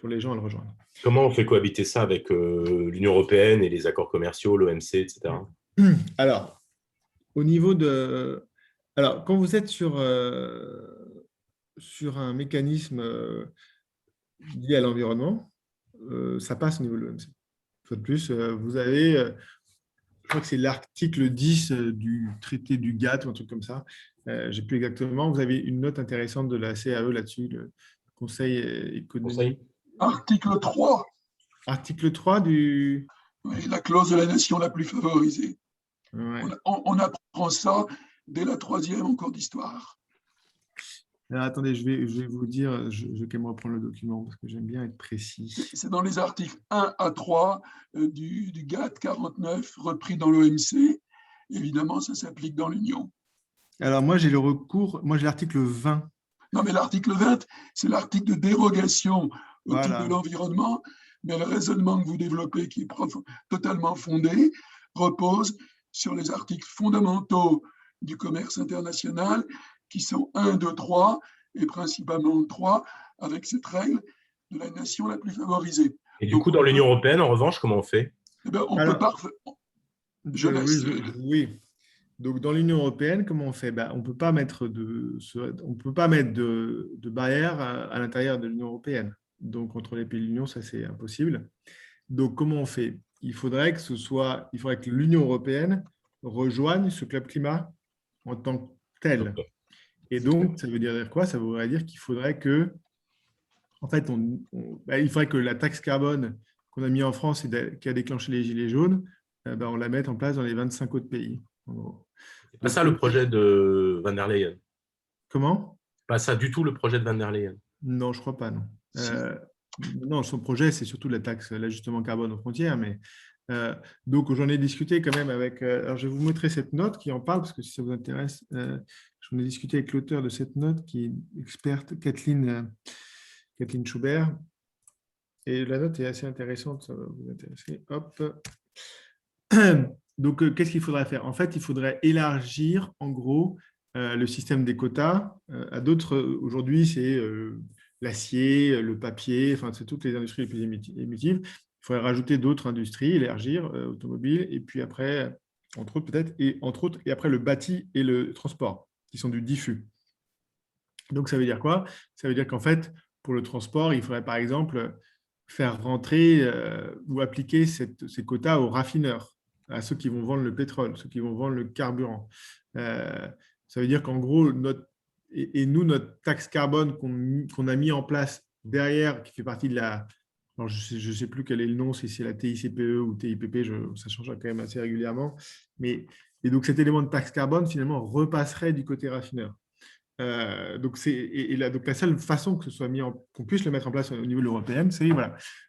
pour les gens à le rejoindre. Comment on fait cohabiter ça avec l'Union européenne et les accords commerciaux, l'OMC, etc. Alors, au niveau de… Alors, quand vous êtes sur un mécanisme lié à l'environnement, ça passe au niveau de l'OMC. Une fois de plus, vous avez, je crois que c'est l'article 10 du traité du GATT ou un truc comme ça. Je ne sais plus exactement. Vous avez une note intéressante de la CAE là-dessus, le Conseil économique. Article 3. Article 3 du… Oui, la clause de la nation la plus favorisée. Ouais. On apprend ça dès la 3e en cours d'histoire. Alors, attendez, je vais vous dire, je vais quand même reprendre le document parce que j'aime bien être précis. C'est dans les articles 1 à 3 du GATT 49, repris dans l'OMC. Évidemment, ça s'applique dans l'Union. Alors, moi, j'ai le recours, moi, j'ai l'article 20. Non, mais l'article 20, c'est l'article de dérogation au titre Voilà. de l'environnement. Mais le raisonnement que vous développez, qui est totalement fondé, repose sur les articles fondamentaux du commerce international, qui sont 1, 2, 3, et principalement 3, avec cette règle de la nation la plus favorisée. Et du coup, dans l'Union européenne, en revanche, comment on fait? Eh bien, on Alors, peut pas… Je laisse… oui. Donc, dans l'Union européenne, comment on fait? On ne peut pas mettre de barrière à l'intérieur de l'Union européenne. Donc, entre les pays de l'Union, ça, c'est impossible. Donc, comment on fait? Il faudrait que l'Union européenne rejoigne ce club climat en tant que tel. Et donc, ça veut dire quoi? Ça voudrait dire qu'il faudrait que, en fait, il faudrait que la taxe carbone qu'on a mis en France et qui a déclenché les Gilets jaunes, on la mette en place dans les 25 autres pays. C'est pas ça le projet de Van der Leyen. Comment? Pas ça du tout le projet de Van der Leyen. Non, je ne crois pas, non. Non, son projet, c'est surtout la taxe, l'ajustement carbone aux frontières. Mais, donc, j'en ai discuté quand même avec… alors, je vais vous montrer cette note qui en parle, parce que si ça vous intéresse, j'en ai discuté avec l'auteur de cette note, qui est experte, Kathleen Schubert. Et la note est assez intéressante, ça va vous intéresser. Hop. Donc, qu'est-ce qu'il faudrait faire? En fait, il faudrait élargir, en gros, le système des quotas à d'autres. Aujourd'hui, c'est l'acier, le papier, enfin, c'est toutes les industries les plus émissives. Il faudrait rajouter d'autres industries, élargir, automobile, et puis après, entre autres peut-être, et après le bâti et le transport, qui sont du diffus. Donc, ça veut dire quoi? Ça veut dire qu'en fait, pour le transport, il faudrait par exemple faire rentrer ou appliquer ces quotas aux raffineurs, à ceux qui vont vendre le pétrole, ceux qui vont vendre le carburant. Ça veut dire qu'en gros, notre taxe carbone qu'on a mis en place derrière, qui fait partie de la… Alors je ne sais plus quel est le nom, si c'est la TICPE ou TIPP, ça change quand même assez régulièrement. Et donc, cet élément de taxe carbone, finalement, repasserait du côté raffineur. Donc, la seule façon que ce soit qu'on puisse le mettre en place au niveau de l'européenne, c'est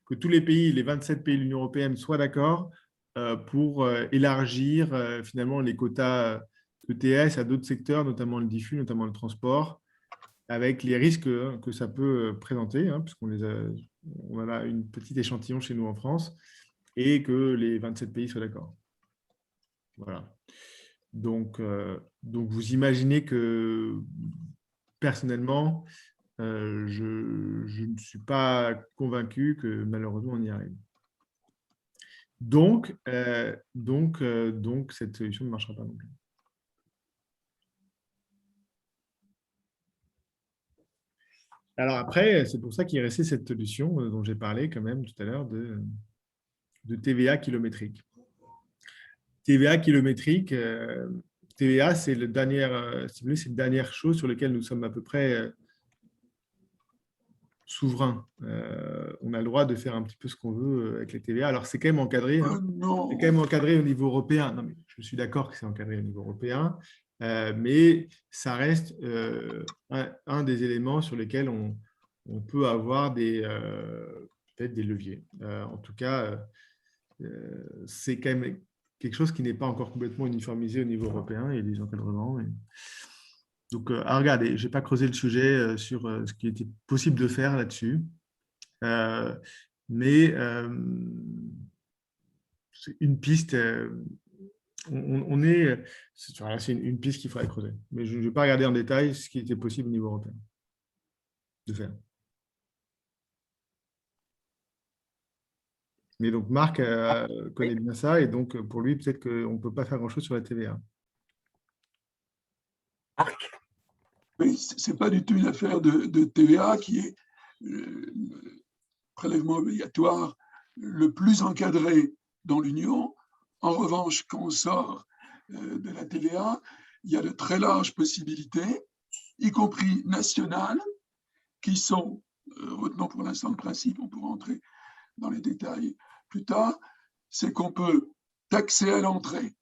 que tous les pays, les 27 pays de l'Union européenne, soient d'accord pour élargir finalement les quotas ETS à d'autres secteurs, notamment le diffus, notamment le transport, avec les risques que ça peut présenter, puisqu'on on a une petite échantillon chez nous en France, et que les 27 pays soient d'accord. Voilà. Donc, vous imaginez que, personnellement, je ne suis pas convaincu que, malheureusement, on y arrive. Donc, cette solution ne marchera pas non plus. Alors après, c'est pour ça qu'il est resté cette solution dont j'ai parlé quand même tout à l'heure de TVA kilométrique. TVA kilométrique, TVA, c'est la dernière chose sur laquelle nous sommes à peu près souverains. On a le droit de faire un petit peu ce qu'on veut avec les TVA. Alors, c'est quand même encadré. C'est quand même encadré au niveau européen. Non, mais je suis d'accord que c'est encadré au niveau européen, mais ça reste un des éléments sur lesquels on peut avoir peut-être des leviers. En tout cas, c'est quand même quelque chose qui n'est pas encore complètement uniformisé au niveau européen. Il y a des encadrements. Donc, à regarder, je n'ai pas creusé le sujet sur ce qui était possible de faire là-dessus. Mais c'est une piste. C'est une piste qu'il faudrait creuser. Mais je ne vais pas regarder en détail ce qui était possible au niveau européen de faire. Mais donc, Marc connaît bien ça, et donc, pour lui, peut-être qu'on ne peut pas faire grand-chose sur la TVA. Mais ce n'est pas du tout une affaire de TVA qui est le prélèvement obligatoire le plus encadré dans l'Union. En revanche, quand on sort de la TVA, il y a de très larges possibilités, y compris nationales, qui sont, retenons pour l'instant le principe, on pourra entrer dans les détails plus tard, c'est qu'on peut taxer à l'entrée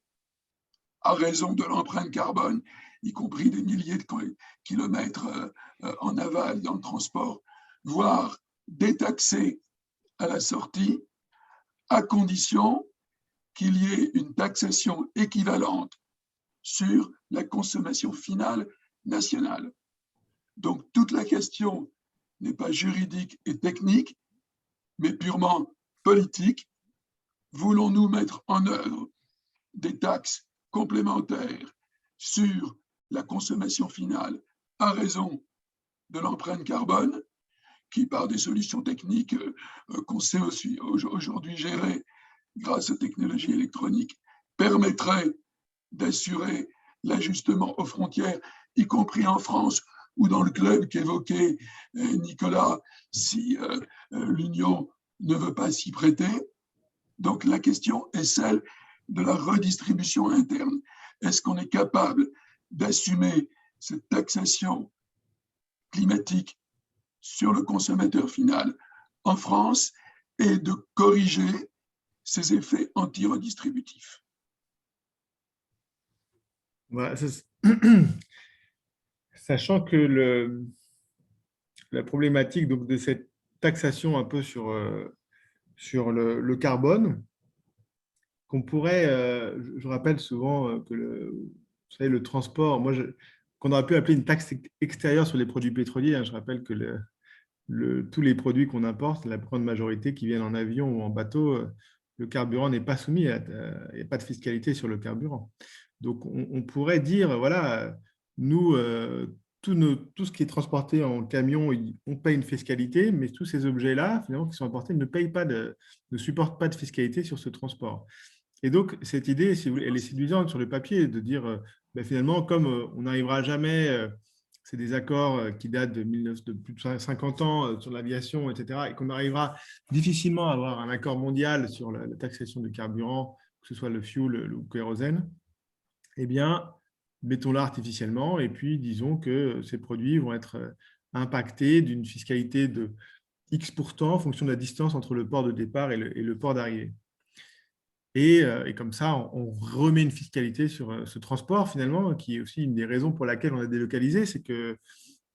à raison de l'empreinte carbone, y compris des milliers de kilomètres en aval dans le transport, voire détaxer à la sortie, à condition qu'il y ait une taxation équivalente sur la consommation finale nationale. Donc, toute la question n'est pas juridique et technique, mais purement politique. Voulons-nous mettre en œuvre des taxes complémentaires sur la consommation finale à raison de l'empreinte carbone, qui, par des solutions techniques qu'on sait aussi aujourd'hui gérer grâce aux technologies électroniques, permettrait d'assurer l'ajustement aux frontières, y compris en France ou dans le club qu'évoquait Nicolas, si l'Union ne veut pas s'y prêter. Donc la question est celle de la redistribution interne. Est-ce qu'on est capable d'assumer cette taxation climatique sur le consommateur final en France et de corriger ces effets anti-redistributifs? Voilà, sachant que la problématique donc, de cette taxation un peu sur le carbone, qu'on pourrait, je rappelle souvent que vous savez, le transport, qu'on aurait pu appeler une taxe extérieure sur les produits pétroliers. Hein, je rappelle que tous les produits qu'on importe, la grande majorité qui viennent en avion ou en bateau, le carburant n'est pas soumis, il n'y a pas de fiscalité sur le carburant. Donc, on pourrait dire, voilà, nous, tout ce qui est transporté en camion, on paye une fiscalité, mais tous ces objets-là, finalement, qui sont importés, ne supportent pas de fiscalité sur ce transport. Et donc, cette idée, elle est séduisante sur le papier, de dire, finalement, comme on n'arrivera jamais, c'est des accords qui datent de plus de 50 ans sur l'aviation, etc., et qu'on arrivera difficilement à avoir un accord mondial sur la taxation du carburant, que ce soit le fuel ou le kérosène, eh bien, mettons-la artificiellement et puis disons que ces produits vont être impactés d'une fiscalité de X% en fonction de la distance entre le port de départ et le port d'arrivée. Et comme ça, on remet une fiscalité sur ce transport, finalement, qui est aussi une des raisons pour laquelle on a délocalisé, c'est que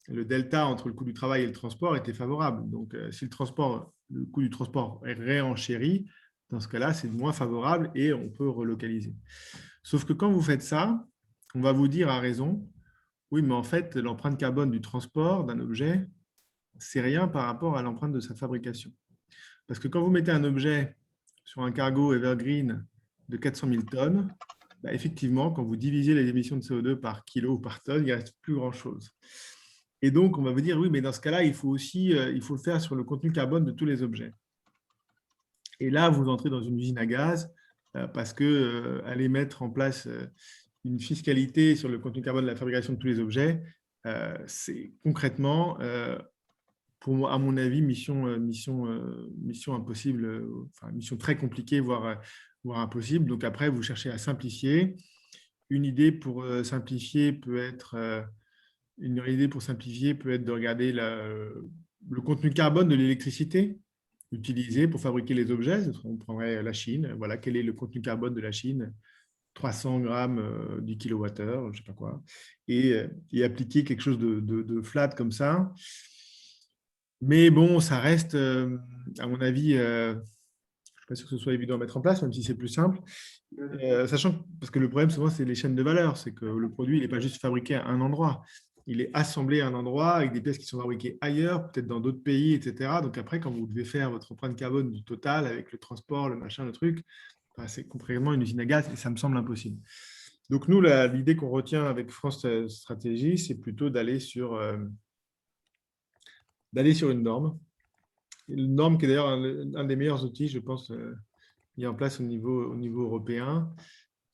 le delta entre le coût du travail et le transport était favorable. Donc, si le coût du transport est réenchéri, dans ce cas-là, c'est moins favorable et on peut relocaliser. Sauf que quand vous faites ça, on va vous dire à raison, oui, mais en fait, l'empreinte carbone du transport d'un objet, c'est rien par rapport à l'empreinte de sa fabrication. Parce que quand vous mettez un objet sur un cargo Evergreen de 400 000 tonnes, effectivement, quand vous divisez les émissions de CO2 par kilo ou par tonne, il ne reste plus grand-chose. Et donc, on va vous dire, oui, mais dans ce cas-là, il faut le faire sur le contenu carbone de tous les objets. Et là, vous entrez dans une usine à gaz parce qu'aller mettre en place une fiscalité sur le contenu carbone de la fabrication de tous les objets, c'est concrètement, à mon avis, mission impossible, enfin, mission très compliquée, voire impossible. Donc après, vous cherchez à simplifier. Une idée pour simplifier peut être de regarder le contenu carbone de l'électricité utilisée pour fabriquer les objets. On prendrait la Chine. Voilà, quel est le contenu carbone de la Chine? 300 grammes du kilowattheure, je ne sais pas quoi. Et appliquer quelque chose de flat comme ça. Mais bon, ça reste, à mon avis, je ne suis pas sûr que ce soit évident à mettre en place, même si c'est plus simple. Parce que le problème, souvent, c'est les chaînes de valeur. C'est que le produit, il n'est pas juste fabriqué à un endroit. Il est assemblé à un endroit avec des pièces qui sont fabriquées ailleurs, peut-être dans d'autres pays, etc. Donc après, quand vous devez faire votre empreinte carbone du total avec le transport, le machin, le truc, c'est complètement une usine à gaz et ça me semble impossible. Donc nous, l'idée qu'on retient avec France Stratégie, c'est plutôt d'aller sur une norme une norme qui est d'ailleurs un des meilleurs outils, je pense, mis en place au niveau européen,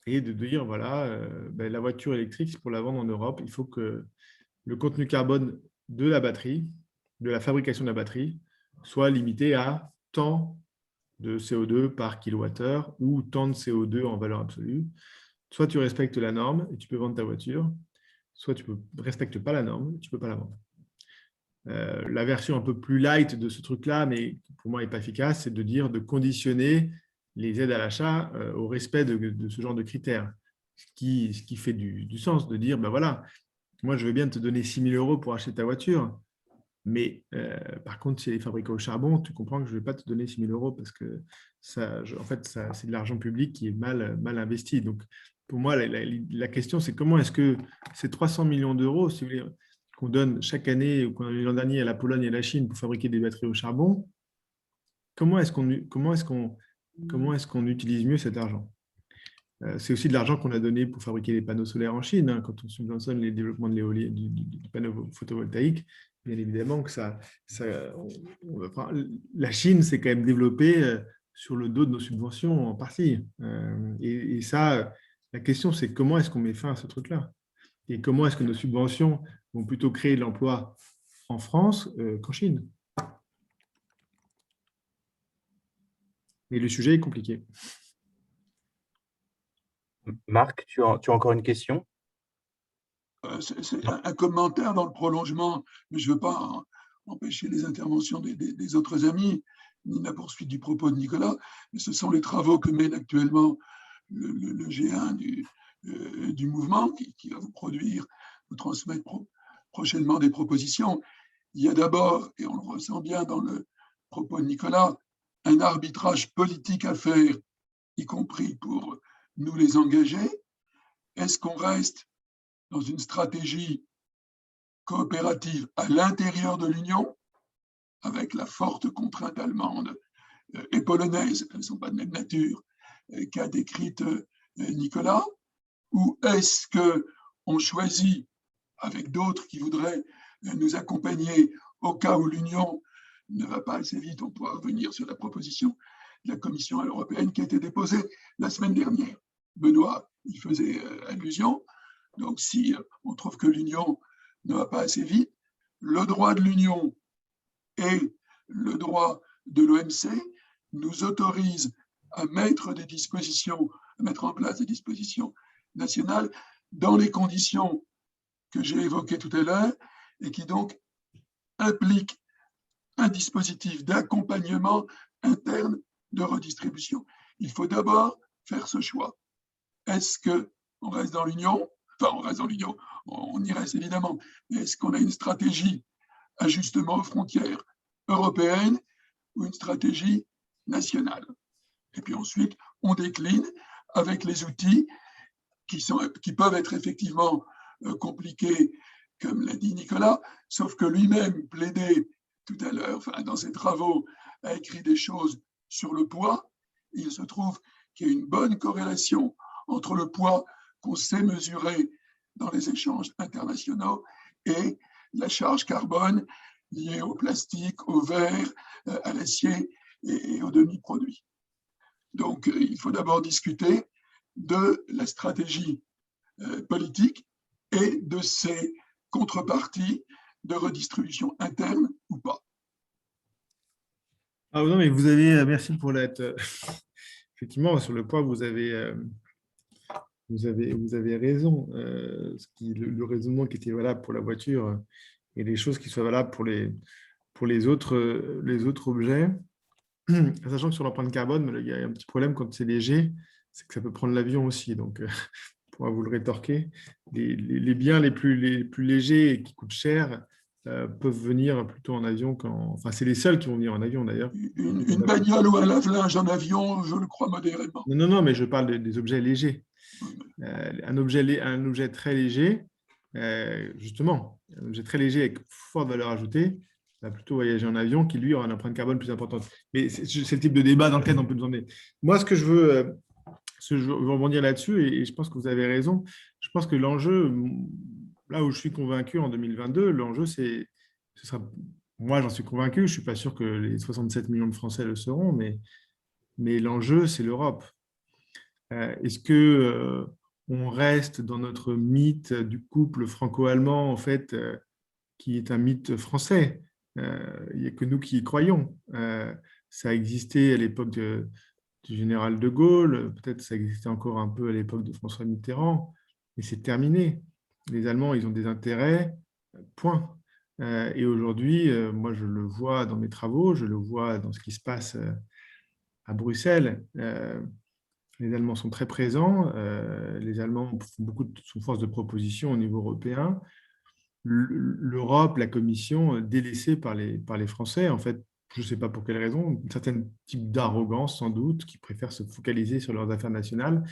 et de dire, voilà, la voiture électrique, pour la vendre en Europe, il faut que le contenu carbone de la batterie, de la fabrication de la batterie, soit limité à tant de CO2 par kilowattheure ou tant de CO2 en valeur absolue. Soit tu respectes la norme et tu peux vendre ta voiture, soit tu ne respectes pas la norme et tu ne peux pas la vendre. La version un peu plus light de ce truc-là, mais pour moi n'est pas efficace, c'est de conditionner les aides à l'achat au respect de ce genre de critères. Ce qui fait du sens, de dire, ben voilà, moi je veux bien te donner 6 000 € pour acheter ta voiture, mais par contre, si elle est fabriquée au charbon, tu comprends que je ne vais pas te donner 6 000 € parce que en fait, c'est de l'argent public qui est mal investi. Donc, pour moi, la question, c'est comment est-ce que ces 300 millions d'euros, si vous voulez, qu'on donne chaque année ou qu'on a eu l'an dernier à la Pologne et à la Chine pour fabriquer des batteries au charbon, comment est-ce qu'on utilise mieux cet argent? C'est aussi de l'argent qu'on a donné pour fabriquer les panneaux solaires en Chine, hein, quand on subventionne les développements de l'éolien, du panneau photovoltaïque. Bien évidemment que la Chine s'est quand même développée sur le dos de nos subventions en partie. Et ça, la question, c'est comment est-ce qu'on met fin à ce truc-là? Et comment est-ce que nos subventions vont plutôt créer de l'emploi en France qu'en Chine? Et le sujet est compliqué. Marc, tu as encore une question? C'est un commentaire dans le prolongement, mais je ne veux pas empêcher les interventions des autres amis, ni la poursuite du propos de Nicolas, mais ce sont les travaux que mène actuellement le G1 du mouvement qui va vous transmettre prochainement des propositions. Il y a d'abord, et on le ressent bien dans le propos de Nicolas, un arbitrage politique à faire, y compris pour nous les engagés. Est-ce qu'on reste dans une stratégie coopérative à l'intérieur de l'Union, avec la forte contrainte allemande et polonaise, elles ne sont pas de même nature, qu'a décrite Nicolas, ou est-ce qu'on choisit, avec d'autres qui voudraient nous accompagner au cas où l'Union ne va pas assez vite, on pourra revenir sur la proposition de la Commission européenne qui a été déposée la semaine dernière. Benoît y faisait allusion. Donc, si on trouve que l'Union ne va pas assez vite, le droit de l'Union et le droit de l'OMC nous autorisent à mettre en place des dispositions nationales dans les conditions que j'ai évoquées tout à l'heure et qui donc impliquent un dispositif d'accompagnement interne de redistribution. Il faut d'abord faire ce choix. Est-ce qu'on reste dans l'Union? Enfin, on reste dans l'Union, on y reste évidemment. Mais est-ce qu'on a une stratégie ajustement aux frontières européennes ou une stratégie nationale? Et puis ensuite, on décline avec les outils qui peuvent être effectivement compliqués, comme l'a dit Nicolas, sauf que lui-même plaidait tout à l'heure, dans ses travaux, a écrit des choses sur le poids. Il se trouve qu'il y a une bonne corrélation entre le poids qu'on sait mesurer dans les échanges internationaux et la charge carbone liée au plastique, au verre, à l'acier et aux demi-produits. Donc, il faut d'abord discuter de la stratégie politique et de ses contreparties de redistribution interne ou pas. Ah non, mais vous avez, merci pour l'être. Effectivement, sur le point, vous avez raison. Le raisonnement qui était valable pour la voiture et les choses qui soient valables pour les autres objets. Sachant que sur l'empreinte carbone, il y a un petit problème quand c'est léger, c'est que ça peut prendre l'avion aussi. Donc, on pourra vous le rétorquer. Les biens les plus légers et qui coûtent cher peuvent venir plutôt en avion. Enfin, c'est les seuls qui vont venir en avion d'ailleurs. Une bagnole ou un lave-linge en avion, je le crois modérément. Non, mais je parle des objets légers. Un objet très léger, justement, un objet très léger avec forte valeur ajoutée, va plutôt voyager en avion qui, lui, aura une empreinte carbone plus importante. Mais c'est le type de débat dans lequel on peut nous emmener. Moi, ce que je veux rebondir là-dessus, et je pense que vous avez raison, je pense que l'enjeu, là où je suis convaincu en 2022, l'enjeu, ce sera moi, j'en suis convaincu. Je ne suis pas sûr que les 67 millions de Français le seront, mais l'enjeu, c'est l'Europe. Est-ce que on reste dans notre mythe du couple franco-allemand, en fait, qui est un mythe français? Il n'y a que nous qui y croyons. Ça a existé à l'époque du général de Gaulle, peut-être ça existait encore un peu à l'époque de François Mitterrand, mais c'est terminé. Les Allemands, ils ont des intérêts, point. Et aujourd'hui, moi, je le vois dans mes travaux, je le vois dans ce qui se passe à Bruxelles. Les Allemands sont très présents. Les Allemands sont force de proposition au niveau européen. L'Europe, la Commission, délaissée par les Français, en fait, je ne sais pas pour quelle raison, un certain type d'arrogance sans doute, qui préfèrent se focaliser sur leurs affaires nationales,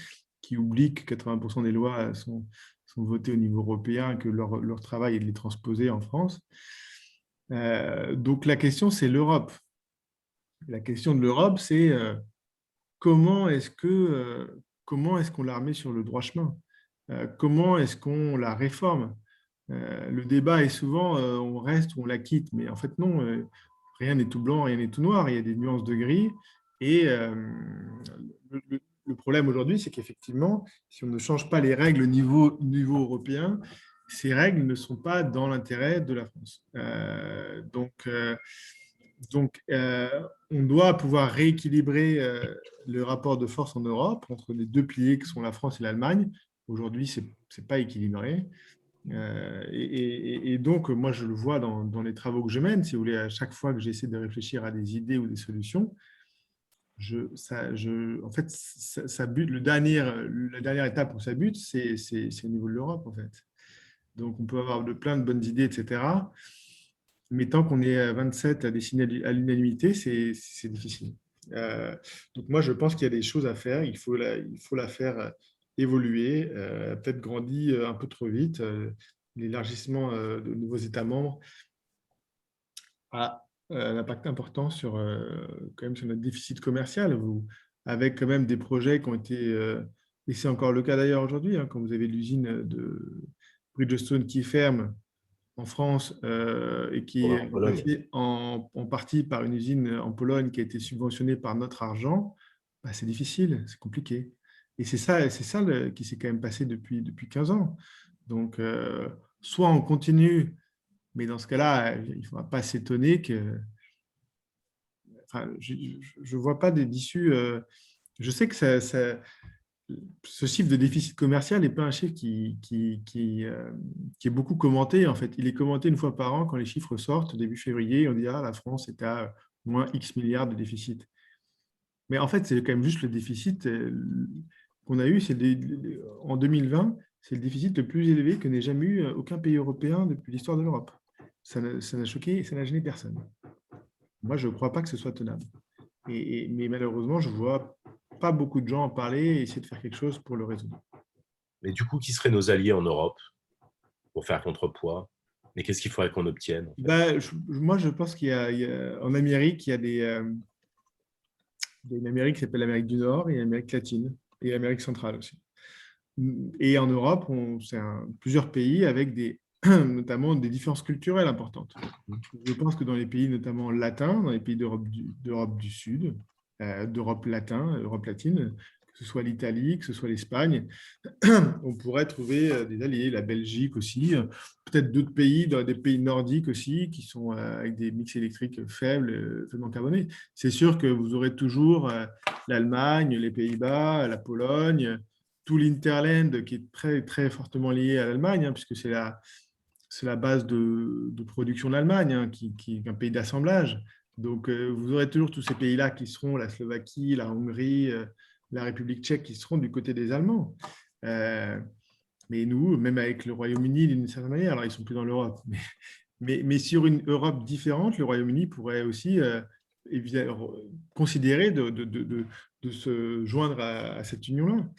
qui oublient que 80% des lois sont votées au niveau européen, que leur travail est de les transposer en France. Donc la question, c'est l'Europe. La question de l'Europe, c'est comment est-ce qu'on la remet sur le droit chemin? Comment est-ce qu'on la réforme? Le débat est souvent on reste ou on la quitte, mais en fait non, rien n'est tout blanc, rien n'est tout noir, il y a des nuances de gris. Et le problème aujourd'hui, c'est qu'effectivement, si on ne change pas les règles au niveau européen, ces règles ne sont pas dans l'intérêt de la France. Donc, on doit pouvoir rééquilibrer le rapport de force en Europe entre les deux piliers que sont la France et l'Allemagne. Aujourd'hui, ce n'est pas équilibré. Et donc, moi, je le vois dans les travaux que je mène. Si vous voulez, à chaque fois que j'essaie de réfléchir à des idées ou des solutions, en fait, ça bute, la dernière étape où ça bute, c'est au niveau de l'Europe, en fait. Donc, on peut avoir plein de bonnes idées, etc. Mais tant qu'on est à 27 à décider à l'unanimité, c'est difficile. Donc moi, je pense qu'il y a des choses à faire. Il faut la faire évoluer, peut-être grandi un peu trop vite. L'élargissement de nouveaux États membres a un impact important quand même sur notre déficit commercial, avec quand même des projets qui ont été, et c'est encore le cas d'ailleurs aujourd'hui, quand vous avez l'usine de Bridgestone qui ferme en France et qui est remplacée en partie par une usine en Pologne qui a été subventionnée par notre argent, bah, c'est difficile, c'est compliqué. Et c'est ça qui s'est quand même passé depuis 15 ans. Donc, soit on continue, mais dans ce cas-là, il ne faudra pas s'étonner que… Enfin, je ne vois pas d'issue. Je sais que ce chiffre de déficit commercial n'est pas un chiffre qui est beaucoup commenté. En fait, il est commenté une fois par an quand les chiffres sortent, début février. On dit ah, la France est à moins X milliards de déficit. Mais en fait, c'est quand même juste le déficit qu'on a eu. En 2020, c'est le déficit le plus élevé que n'ait jamais eu aucun pays européen depuis l'histoire de l'Europe. Ça n'a choqué et ça n'a gêné personne. Moi, je ne crois pas que ce soit tenable. Mais malheureusement, je ne vois pas beaucoup de gens en parler et essayer de faire quelque chose pour le résoudre. Mais du coup, qui seraient nos alliés en Europe pour faire contrepoids? Mais qu'est-ce qu'il faudrait qu'on obtienne, en fait? Moi, je pense qu'en Amérique, il y a une Amérique qui s'appelle l'Amérique du Nord et l'Amérique latine et l'Amérique centrale aussi. Et en Europe, c'est plusieurs pays avec notamment des différences culturelles importantes. Je pense que dans les pays notamment latins, dans les pays d'Europe du Sud, d'Europe latine, que ce soit l'Italie, que ce soit l'Espagne, on pourrait trouver des alliés, la Belgique aussi, peut-être d'autres pays, des pays nordiques aussi, qui sont avec des mix électriques faibles, faiblement carbonés. C'est sûr que vous aurez toujours l'Allemagne, les Pays-Bas, la Pologne, tout l'Interland qui est très, très fortement lié à l'Allemagne, puisque c'est la base de production de l'Allemagne, qui est un pays d'assemblage. Donc, vous aurez toujours tous ces pays-là qui seront la Slovaquie, la Hongrie, la République tchèque, qui seront du côté des Allemands. Mais nous, même avec le Royaume-Uni, d'une certaine manière, alors ils ne sont plus dans l'Europe, mais sur une Europe différente, le Royaume-Uni pourrait aussi considérer de se joindre à cette union-là.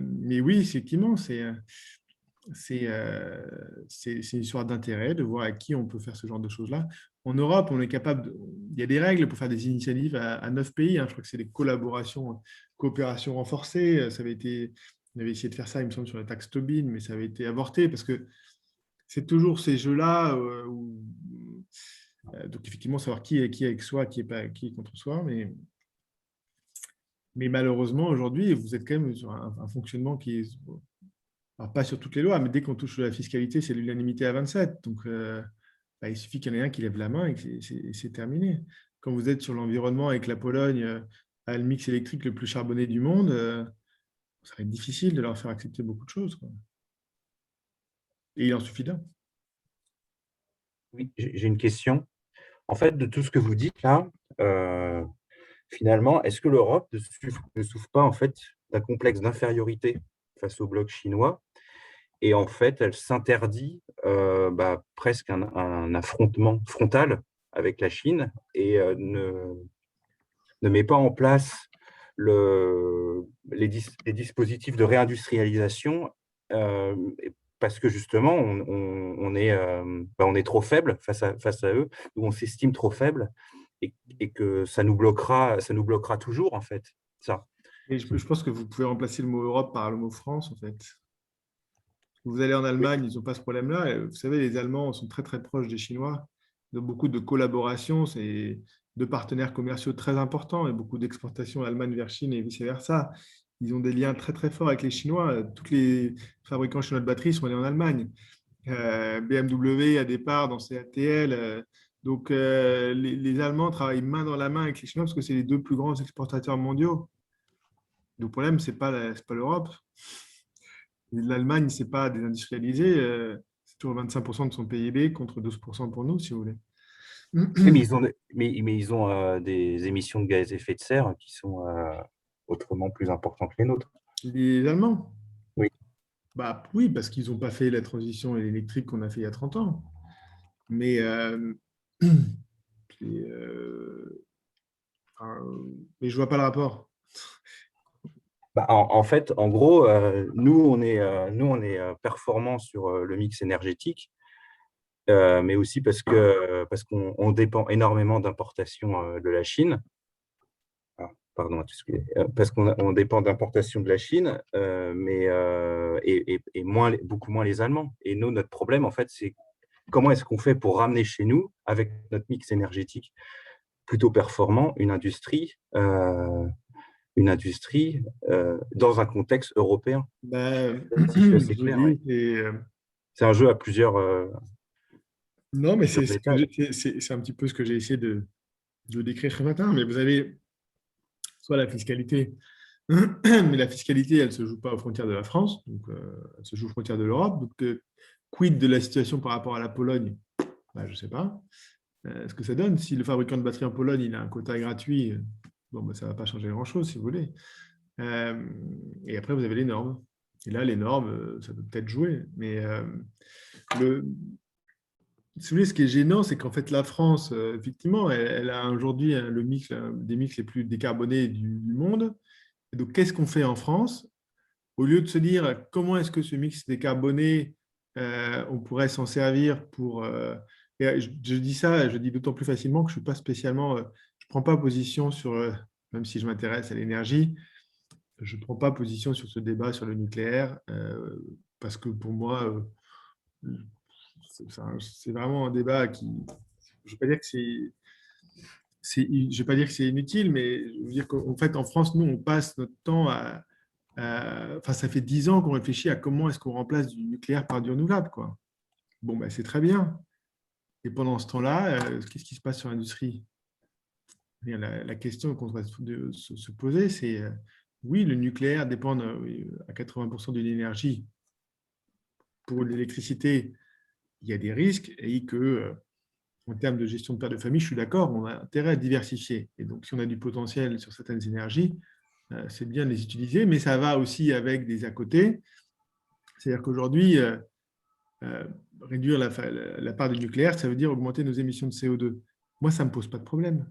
Mais oui, effectivement, c'est une histoire d'intérêt, de voir à qui on peut faire ce genre de choses-là. En Europe, on est capable il y a des règles pour faire des initiatives à 9 pays. Je crois que c'est des coopérations renforcées. On avait essayé de faire ça, il me semble, sur la taxe Tobin, mais ça avait été avorté parce que c'est toujours ces jeux-là où Donc, effectivement, savoir qui est avec soi, qui est contre soi. Mais malheureusement, aujourd'hui, vous êtes quand même sur un fonctionnement qui est, alors pas sur toutes les lois, mais dès qu'on touche à la fiscalité, c'est l'unanimité à 27. Donc, il suffit qu'il y en ait un qui lève la main et que c'est terminé. Quand vous êtes sur l'environnement avec la Pologne, a le mix électrique le plus charbonné du monde, ça va être difficile de leur faire accepter beaucoup de choses, quoi. Et il en suffit d'un. Oui, j'ai une question. En fait, de tout ce que vous dites là, finalement, est-ce que l'Europe ne souffre pas en fait d'un complexe d'infériorité face au bloc chinois? Et en fait, elle s'interdit presque un affrontement frontal avec la Chine et ne met pas en place les dispositifs de réindustrialisation parce que justement, on est trop faible face à eux, ou on s'estime trop faible et que ça nous bloquera toujours, en fait, ça. Et je pense que vous pouvez remplacer le mot Europe par le mot France, en fait. Vous allez en Oui. Allemagne, ils n'ont pas ce problème-là. Et vous savez, les Allemands sont très, très proches des Chinois. Ils ont beaucoup de collaborations, c'est deux partenaires commerciaux très importants et beaucoup d'exportations Allemagne vers Chine et vice-versa. Ils ont des liens très, très forts avec les Chinois. Tous les fabricants chinois de batteries sont allés en Allemagne. BMW a des parts dans CATL. Donc, les Allemands travaillent main dans la main avec les Chinois parce que c'est les deux plus grands exportateurs mondiaux. Le problème, ce n'est pas l'Europe. L'Allemagne, ce n'est pas désindustrialisé. C'est toujours 25% de son PIB contre 12% pour nous, si vous voulez. Oui, mais ils ont des émissions de gaz à effet de serre qui sont autrement plus importantes que les nôtres. Les Allemands? Oui. Oui, parce qu'ils n'ont pas fait la transition électrique qu'on a fait il y a 30 ans. Mais, mais je ne vois pas le rapport. En fait, en gros, nous, on est performants sur le mix énergétique, mais aussi parce qu'on dépend énormément d'importations de la Chine. Pardon, parce qu'on dépend d'importations de la Chine, et beaucoup moins les Allemands. Et nous, notre problème, en fait, c'est comment est-ce qu'on fait pour ramener chez nous, avec notre mix énergétique plutôt performant, une industrie dans un contexte européen. C'est clair, oui. C'est un jeu à plusieurs Non, mais c'est étages. un petit peu ce que j'ai essayé de décrire ce matin. Mais vous avez soit la fiscalité, mais la fiscalité, elle ne se joue pas aux frontières de la France, donc elle se joue aux frontières de l'Europe. Donc, quid de la situation par rapport à la Pologne? Je ne sais pas. Ce que ça donne, si le fabricant de batteries en Pologne il a un quota gratuit, ça ne va pas changer grand-chose, si vous voulez. Et après, vous avez les normes. Et là, les normes, ça peut peut-être jouer. Mais si vous voulez, ce qui est gênant, c'est qu'en fait, la France, effectivement, elle a aujourd'hui le mix, des mix les plus décarbonés du monde. Et donc, qu'est-ce qu'on fait en France? Au lieu de se dire comment est-ce que ce mix décarboné, on pourrait s'en servir pour… et je dis ça, je dis d'autant plus facilement que je ne suis pas spécialement… je ne prends pas position sur… même si je m'intéresse à l'énergie, je ne prends pas position sur ce débat sur le nucléaire parce que pour moi, c'est vraiment un débat qui… Je ne vais pas dire que je vais pas dire que c'est inutile, mais je veux dire qu'en fait, en France, nous, on passe notre temps à… ça fait 10 ans qu'on réfléchit à comment est-ce qu'on remplace du nucléaire par du renouvelable, quoi. C'est très bien. Et pendant ce temps-là, qu'est-ce qui se passe sur l'industrie? La question qu'on va se poser, c'est oui, le nucléaire dépend à 80% d'une énergie. Pour l'électricité, il y a des risques et que, en termes de gestion de perte de famille, je suis d'accord, on a intérêt à diversifier. Et donc, si on a du potentiel sur certaines énergies, c'est bien de les utiliser, mais ça va aussi avec des à côté. C'est-à-dire qu'aujourd'hui, réduire la part du nucléaire, ça veut dire augmenter nos émissions de CO2. Moi, ça ne me pose pas de problème.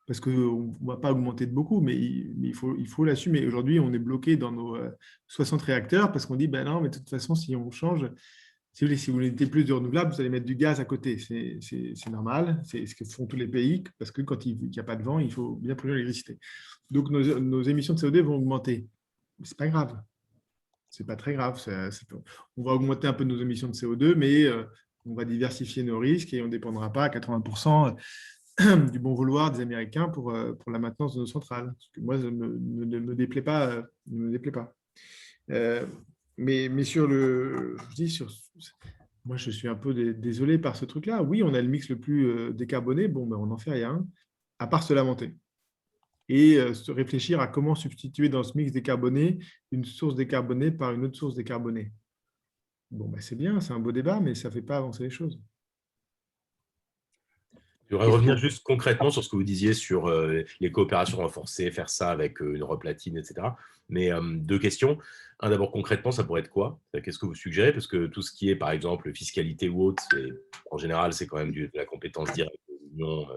Parce qu'on ne va pas augmenter de beaucoup, mais il faut l'assumer. Aujourd'hui, on est bloqué dans nos 60 réacteurs parce qu'on dit, non, mais de toute façon, si on change, si vous mettez plus de renouvelables, vous allez mettre du gaz à côté. C'est normal, c'est ce que font tous les pays, parce que quand il n'y a pas de vent, il faut bien produire l'électricité. Donc, nos émissions de CO2 vont augmenter. Mais ce n'est pas grave. Ce n'est pas très grave. On va augmenter un peu nos émissions de CO2, mais On va diversifier nos risques et on ne dépendra pas à 80% du bon vouloir des Américains pour la maintenance de nos centrales. Ce que moi, ne me déplaît pas. Ne me déplaît pas. Mais sur le... Je dis moi, je suis un peu désolé par ce truc-là. Oui, on a le mix le plus décarboné. Bon, ben, on n'en fait rien, à part se lamenter. Et se réfléchir à comment substituer dans ce mix décarboné une source décarbonée par une autre source décarbonée. Bon, ben, c'est bien, c'est un beau débat, mais ça ne fait pas avancer les choses. Je voudrais revenir juste concrètement sur ce que vous disiez sur les coopérations renforcées, faire ça avec une Europe latine, etc. Mais 2 questions. Un, d'abord, concrètement, ça pourrait être quoi? Qu'est-ce que vous suggérez? Parce que tout ce qui est, par exemple, fiscalité ou autre, en général, c'est quand même de la compétence directe de l'Union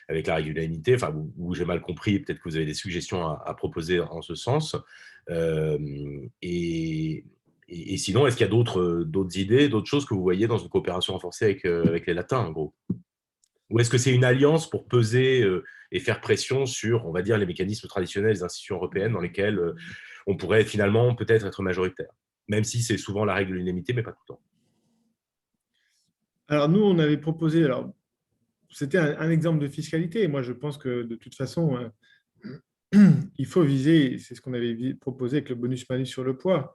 avec la régularité. Enfin, où j'ai mal compris, peut-être que vous avez des suggestions à proposer en ce sens. Et sinon, est-ce qu'il y a d'autres idées, d'autres choses que vous voyez dans une coopération renforcée avec les Latins, en gros? Ou est-ce que c'est une alliance pour peser et faire pression sur, on va dire, les mécanismes traditionnels des institutions européennes dans lesquels on pourrait finalement peut-être être majoritaire, même si c'est souvent la règle de l'unanimité, mais pas tout le temps? Alors, nous, on avait proposé, alors, c'était un exemple de fiscalité. Moi, je pense que de toute façon, il faut viser, c'est ce qu'on avait proposé avec le bonus-malus sur le poids,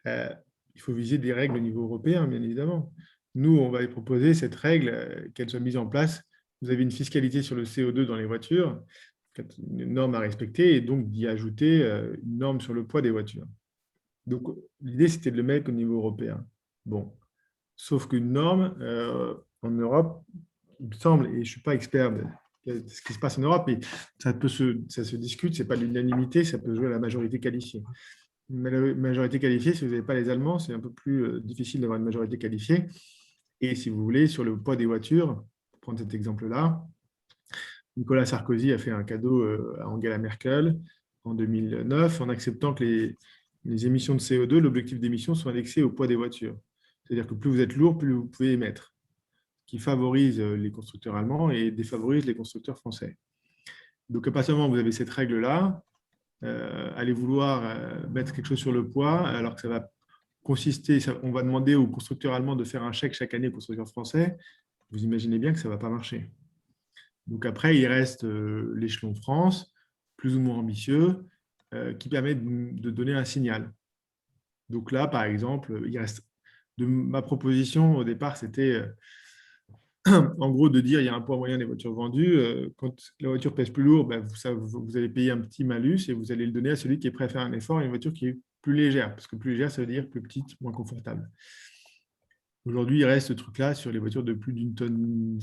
il faut viser des règles au niveau européen, bien évidemment. Nous, on va proposer cette règle, qu'elle soit mise en place. Vous avez une fiscalité sur le CO2 dans les voitures, une norme à respecter, et donc d'y ajouter une norme sur le poids des voitures. Donc, l'idée, c'était de le mettre au niveau européen. Bon, sauf qu'une norme, en Europe, il me semble, et je ne suis pas expert de ce qui se passe en Europe, mais ça se discute, ce n'est pas l'unanimité, ça peut jouer à la majorité qualifiée. Mais la majorité qualifiée, si vous n'avez pas les Allemands, c'est un peu plus difficile d'avoir une majorité qualifiée. Et si vous voulez, sur le poids des voitures, pour prendre cet exemple-là, Nicolas Sarkozy a fait un cadeau à Angela Merkel en 2009 en acceptant que les émissions de CO2, l'objectif d'émission, soit indexé au poids des voitures. C'est-à-dire que plus vous êtes lourd, plus vous pouvez émettre, qui favorise les constructeurs allemands et défavorise les constructeurs français. Donc, à partir du moment où vous avez cette règle-là, allez vouloir mettre quelque chose sur le poids, alors que ça va consister, on va demander aux constructeurs allemands de faire un chèque chaque année aux constructeurs français, vous imaginez bien que ça ne va pas marcher. Donc après, il reste l'échelon France, plus ou moins ambitieux, qui permet de donner un signal. Donc là, par exemple, il reste ma proposition au départ, c'était en gros de dire il y a un poids moyen des voitures vendues. Quand la voiture pèse plus lourd, ben, vous allez payer un petit malus et vous allez le donner à celui qui est prêt à faire un effort et une voiture qui est plus légère. Parce que plus légère, ça veut dire plus petite, moins confortable. Aujourd'hui, il reste ce truc-là sur les voitures de plus d'une tonne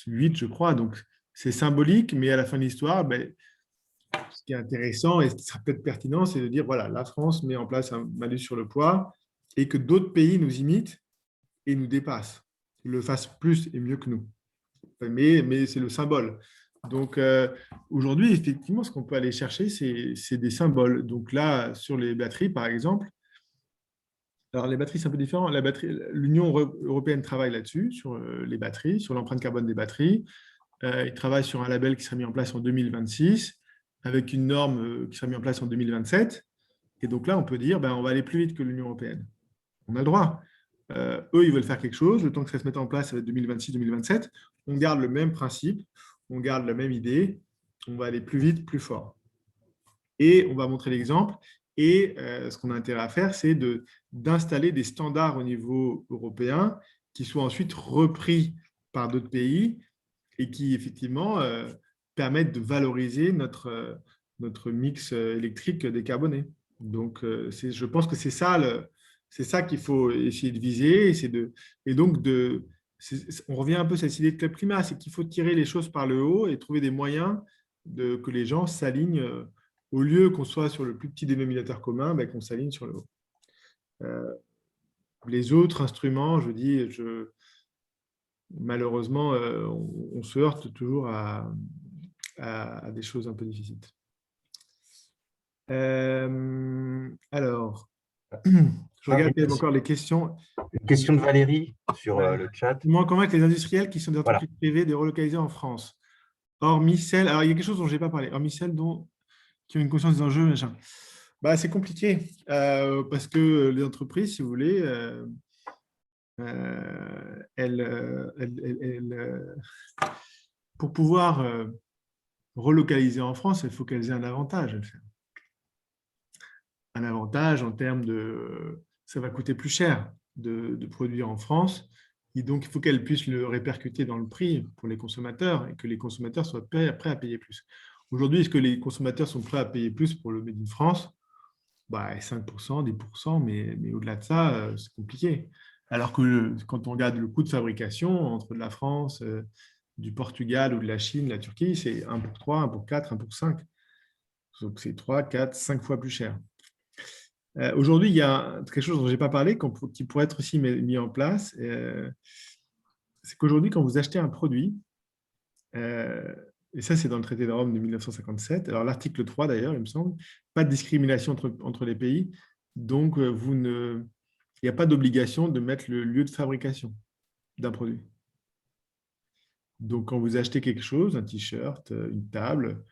8, je crois. Donc, c'est symbolique, mais à la fin de l'histoire, ben, ce qui est intéressant et ce qui sera peut-être pertinent, c'est de dire voilà, la France met en place un malus sur le poids et que d'autres pays nous imitent et nous dépassent, le fassent plus et mieux que nous. Mais c'est le symbole. Donc, aujourd'hui, effectivement, ce qu'on peut aller chercher, c'est des symboles. Donc là, sur les batteries, par exemple, alors les batteries, c'est un peu différent. L'Union européenne travaille là-dessus, sur les batteries, sur l'empreinte carbone des batteries. Ils travaillent sur un label qui sera mis en place en 2026, avec une norme qui sera mise en place en 2027. Et donc là, on peut dire, on va aller plus vite que l'Union européenne. On a le droit. Eux, ils veulent faire quelque chose. Le temps que ça se mette en place, ça va être 2026-2027. On garde le même principe, on garde la même idée. On va aller plus vite, plus fort. Et on va montrer l'exemple. Et ce qu'on a intérêt à faire, c'est d'installer des standards au niveau européen qui soient ensuite repris par d'autres pays et qui, effectivement, permettent de valoriser notre mix électrique décarboné. Donc, je pense que c'est ça qu'il faut essayer de viser. Et donc, on revient un peu à cette idée de Club Climat, c'est qu'il faut tirer les choses par le haut et trouver des moyens que les gens s'alignent, au lieu qu'on soit sur le plus petit dénominateur commun, qu'on s'aligne sur le haut. Les autres instruments, je dis, malheureusement, on se heurte toujours à des choses un peu difficiles. Alors, je regarde qu'il y a encore les questions. Une question de Valérie sur le chat. Comment convaincre les industriels qui sont des entreprises privées de relocaliser en France? Hormis celles, alors il y a quelque chose dont je n'ai pas parlé, hormis celles qui ont une conscience des enjeux, machin. C'est compliqué parce que les entreprises, si vous voulez, pour pouvoir relocaliser en France, il faut qu'elles aient un avantage à le faire. Un avantage en termes de… Ça va coûter plus cher de produire en France. Et donc, il faut qu'elles puissent le répercuter dans le prix pour les consommateurs et que les consommateurs soient prêts à payer plus. Aujourd'hui, est-ce que les consommateurs sont prêts à payer plus pour le Made in France? 5%, 10%, mais au-delà de ça, c'est compliqué. Alors que quand on regarde le coût de fabrication entre la France, du Portugal ou de la Chine, la Turquie, c'est 1 pour 3, 1 pour 4, 1 pour 5. Donc, c'est 3, 4, 5 fois plus cher. Aujourd'hui, il y a quelque chose dont je n'ai pas parlé, qui pourrait être aussi mis en place. C'est qu'aujourd'hui, quand vous achetez un produit, et ça, c'est dans le traité de Rome de 1957, alors l'article 3 d'ailleurs, il me semble, pas de discrimination entre les pays, donc il n'y a pas d'obligation de mettre le lieu de fabrication d'un produit. Donc, quand vous achetez quelque chose, un t-shirt, une table,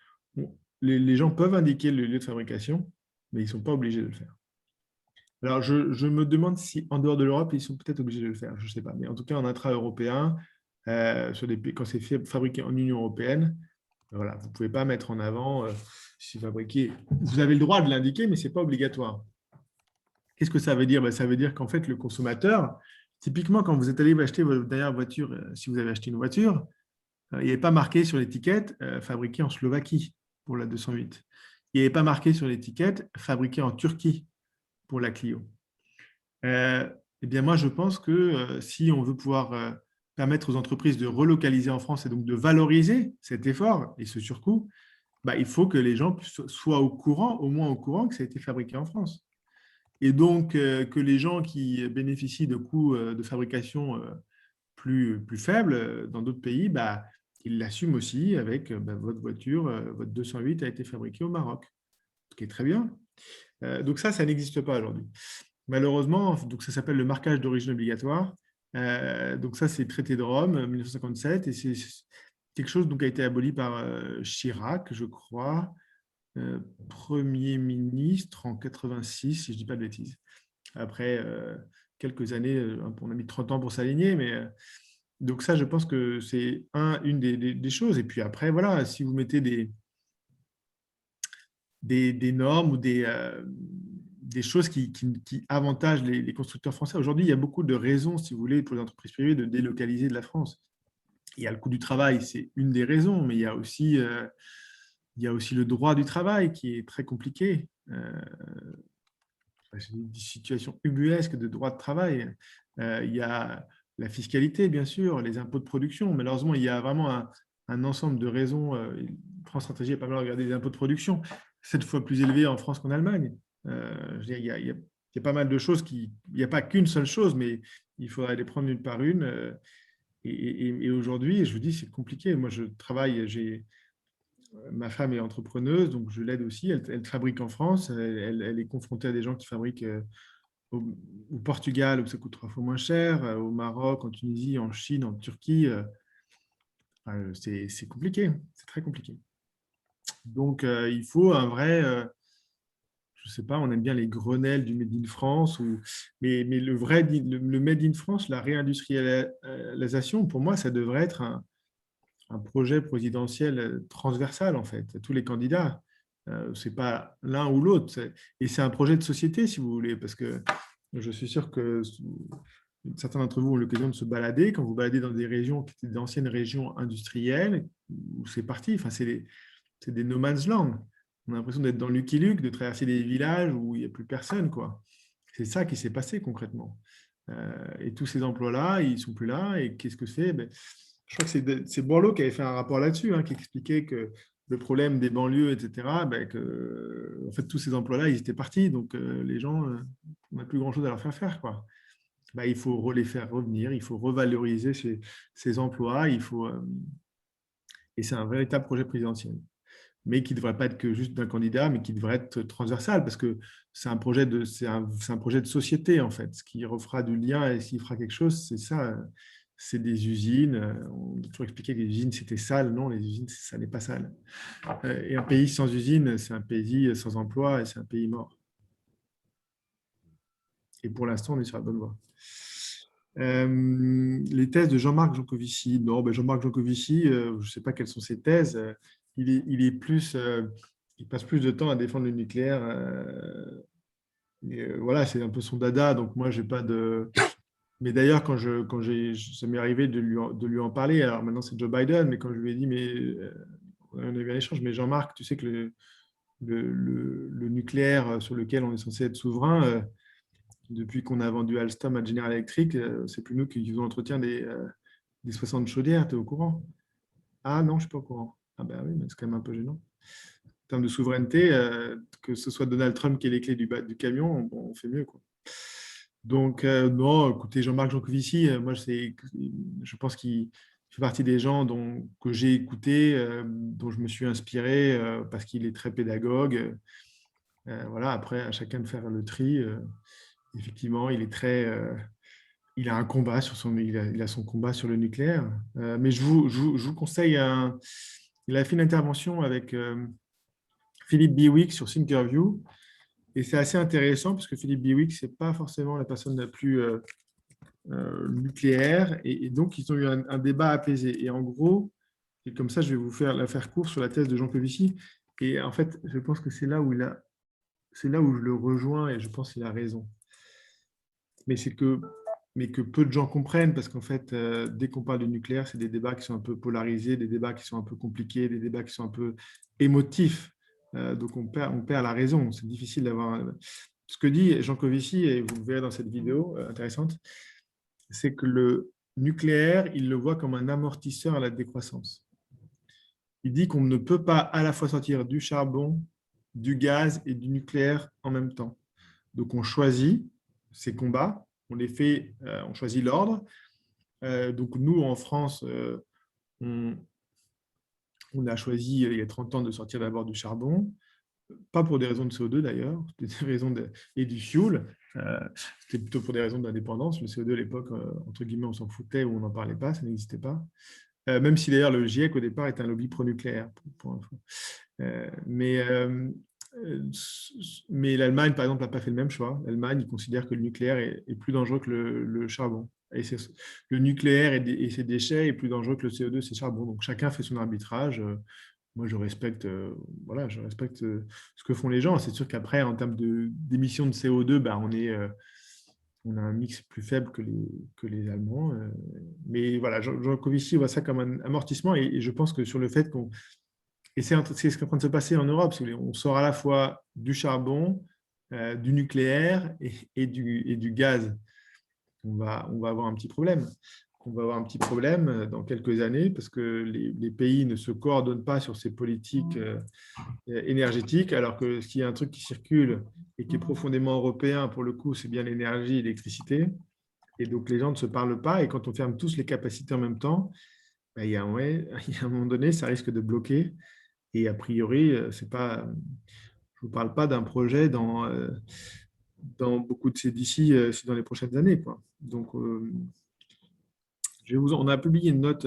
les gens peuvent indiquer le lieu de fabrication, mais ils ne sont pas obligés de le faire. Alors, je me demande si, en dehors de l'Europe, ils sont peut-être obligés de le faire, je ne sais pas. Mais en tout cas, en intra-européen, quand c'est fabriqué en Union européenne, voilà, vous ne pouvez pas mettre en avant si fabriqué. Vous avez le droit de l'indiquer, mais ce n'est pas obligatoire. Qu'est-ce que ça veut dire? Ça veut dire qu'en fait, le consommateur, typiquement, quand vous êtes allé acheter votre dernière voiture, si vous avez acheté une voiture, il n'y avait pas marqué sur l'étiquette fabriqué en Slovaquie pour la 208. Il n'y avait pas marqué sur l'étiquette fabriqué en Turquie pour la Clio. Eh bien, moi, je pense que si on veut pouvoir permettre aux entreprises de relocaliser en France et donc de valoriser cet effort et ce surcoût, il faut que les gens soient au courant, au moins au courant que ça a été fabriqué en France. Et donc, que les gens qui bénéficient de coûts de fabrication plus faibles dans d'autres pays, ils l'assument aussi avec votre voiture, votre 208 a été fabriquée au Maroc, ce qui est très bien. Donc ça n'existe pas aujourd'hui. Malheureusement, donc ça s'appelle le marquage d'origine obligatoire. Donc ça, c'est le traité de Rome, 1957, et c'est quelque chose qui a été aboli par Chirac, je crois, Premier ministre en 86, si je ne dis pas de bêtises. Après quelques années, on a mis 30 ans pour s'aligner, mais donc ça, je pense que c'est une des choses. Et puis après, voilà, si vous mettez des normes ou des choses qui avantagent les constructeurs français. Aujourd'hui, il y a beaucoup de raisons, si vous voulez, pour les entreprises privées de délocaliser de la France. Il y a le coût du travail, c'est une des raisons, mais il y a aussi le droit du travail qui est très compliqué. C'est une situation ubuesque de droit de travail. Il y a la fiscalité, bien sûr, les impôts de production. Malheureusement, il y a vraiment un ensemble de raisons. France Stratégie a pas mal regardé les impôts de production, 7 fois plus élevés en France qu'en Allemagne. Il y a pas mal de choses il n'y a pas qu'une seule chose, mais il faudrait les prendre une par une. Et aujourd'hui, je vous dis, c'est compliqué. Moi, je travaille, ma femme est entrepreneuse, donc je l'aide aussi. Elle fabrique en France. Elle est confrontée à des gens qui fabriquent au Portugal, où ça coûte 3 fois moins cher, au Maroc, en Tunisie, en Chine, en Turquie. C'est compliqué, c'est très compliqué. Donc, il faut un vrai… je ne sais pas, on aime bien les Grenelles du Made in France, mais le Made in France, la réindustrialisation, pour moi, ça devrait être un projet présidentiel transversal, en fait, à tous les candidats. Ce n'est pas l'un ou l'autre. Et c'est un projet de société, si vous voulez, parce que je suis sûr que certains d'entre vous ont l'occasion de se balader. Quand vous baladez dans des régions qui étaient d'anciennes régions industrielles, où c'est parti, enfin, c'est des no man's land. On a l'impression d'être dans Lucky Luke, de traverser des villages où il n'y a plus personne, quoi. C'est ça qui s'est passé concrètement. Et tous ces emplois-là, ils ne sont plus là. Et qu'est-ce que c'est? Je crois que c'est Borloo qui avait fait un rapport là-dessus, qui expliquait que le problème des banlieues, etc., que en fait, tous ces emplois-là, ils étaient partis. Donc, les gens, on n'a plus grand-chose à leur faire, quoi. Il faut les faire revenir, il faut revaloriser ces emplois. Et c'est un véritable projet présidentiel, mais qui ne devrait pas être que juste d'un candidat, mais qui devrait être transversal, parce que c'est un projet de société, en fait. Ce qui refera du lien et s'il fera quelque chose, c'est ça. C'est des usines. On a toujours expliqué que les usines, c'était sale. Non, les usines, ça n'est pas sale. Et un pays sans usine, c'est un pays sans emploi et c'est un pays mort. Et pour l'instant, on est sur la bonne voie. les thèses de Jean-Marc Jancovici. Non, ben Jean-Marc Jancovici, je ne sais pas quelles sont ses thèses. Il passe plus de temps à défendre le nucléaire. Voilà, c'est un peu son dada. Donc moi, j'ai pas de. Mais d'ailleurs, ça m'est arrivé de lui en parler. Alors maintenant, c'est Joe Biden, mais quand je lui ai dit, mais on a eu un échange, mais Jean-Marc, tu sais que le nucléaire sur lequel on est censé être souverain, depuis qu'on a vendu Alstom à General Electric, c'est plus nous qui faisons l'entretien des 60 chaudières, tu es au courant? Ah non, je ne suis pas au courant. Ah ben oui, mais c'est quand même un peu gênant. En termes de souveraineté, que ce soit Donald Trump qui ait les clés du camion, on fait mieux, quoi. Donc, non, écoutez, Jean-Marc Jancovici, moi, je pense qu'il fait partie des gens que j'ai écoutés, dont je me suis inspiré parce qu'il est très pédagogue. Voilà, après, à chacun de faire le tri. Effectivement, il a un combat il a son combat sur le nucléaire. Mais je vous conseille, il a fait une intervention avec Philippe Biwix sur Thinkerview. Et c'est assez intéressant parce que Philippe Biwix, ce n'est pas forcément la personne la plus nucléaire. Et donc, ils ont eu un débat apaisé. Et en gros, et comme ça, je vais vous faire court sur la thèse de Jean Covici. Et en fait, je pense que c'est là où je le rejoins et je pense qu'il a raison. Mais que peu de gens comprennent parce qu'en fait, dès qu'on parle du nucléaire, c'est des débats qui sont un peu polarisés, des débats qui sont un peu compliqués, des débats qui sont un peu émotifs. Donc, on perd la raison. C'est difficile d'avoir. Ce que dit Jean Covici, et vous le verrez dans cette vidéo intéressante, c'est que le nucléaire, il le voit comme un amortisseur à la décroissance. Il dit qu'on ne peut pas à la fois sortir du charbon, du gaz et du nucléaire en même temps. Donc, on choisit ces combats, on choisit l'ordre. Donc, nous, en France, on a choisi, il y a 30 ans, de sortir d'abord du charbon, pas pour des raisons de CO2 d'ailleurs, et du fioul. C'était plutôt pour des raisons d'indépendance. Le CO2 à l'époque, entre guillemets, on s'en foutait ou on n'en parlait pas, ça n'existait pas. Même si d'ailleurs le GIEC au départ était un lobby pro-nucléaire, pour info. Mais l'Allemagne, par exemple, n'a pas fait le même choix. L'Allemagne, il considère que le nucléaire est plus dangereux que le charbon. Et le nucléaire et ses déchets est plus dangereux que le CO2, c'est charbon. Donc chacun fait son arbitrage. Moi, je respecte ce que font les gens. C'est sûr qu'après, en termes d'émissions de CO2, on a un mix plus faible que les Allemands. Mais voilà, Jean Covici voit ça comme un amortissement. Et je pense que sur le fait qu'on... Et c'est ce qui est en train de se passer en Europe. On sort à la fois du charbon, du nucléaire et du gaz. On va avoir un petit problème. On va avoir un petit problème dans quelques années parce que les pays ne se coordonnent pas sur ces politiques énergétiques, alors que s'il y a un truc qui circule et qui est profondément européen, pour le coup, c'est bien l'énergie et l'électricité. Et donc, les gens ne se parlent pas. Et quand on ferme tous les capacités en même temps, il y a un moment donné, ça risque de bloquer. Et a priori, je ne vous parle pas d'un projet dans beaucoup de ces d'ici dans les prochaines années, quoi. Donc, on a publié une note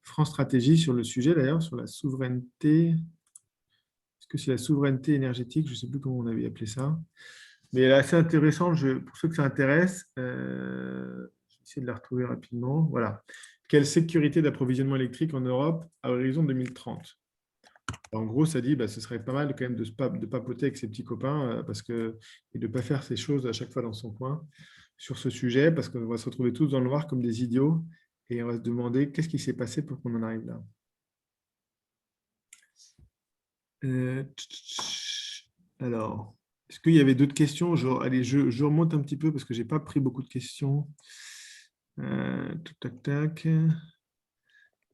France Stratégie sur le sujet, d'ailleurs, sur la souveraineté. Est-ce que c'est la souveraineté énergétique? Je ne sais plus comment on avait appelé ça. Mais elle est assez intéressante. Pour ceux que ça intéresse, je vais essayer de la retrouver rapidement. Voilà. Quelle sécurité d'approvisionnement électrique en Europe à l'horizon 2030? En gros, ça dit ce serait pas mal quand même de papoter avec ses petits copains et de ne pas faire ces choses à chaque fois dans son coin sur ce sujet, parce qu'on va se retrouver tous dans le noir comme des idiots et on va se demander qu'est-ce qui s'est passé pour qu'on en arrive là. Alors, est-ce qu'il y avait d'autres questions? Allez, je remonte un petit peu parce que je n'ai pas pris beaucoup de questions. Tac, tac.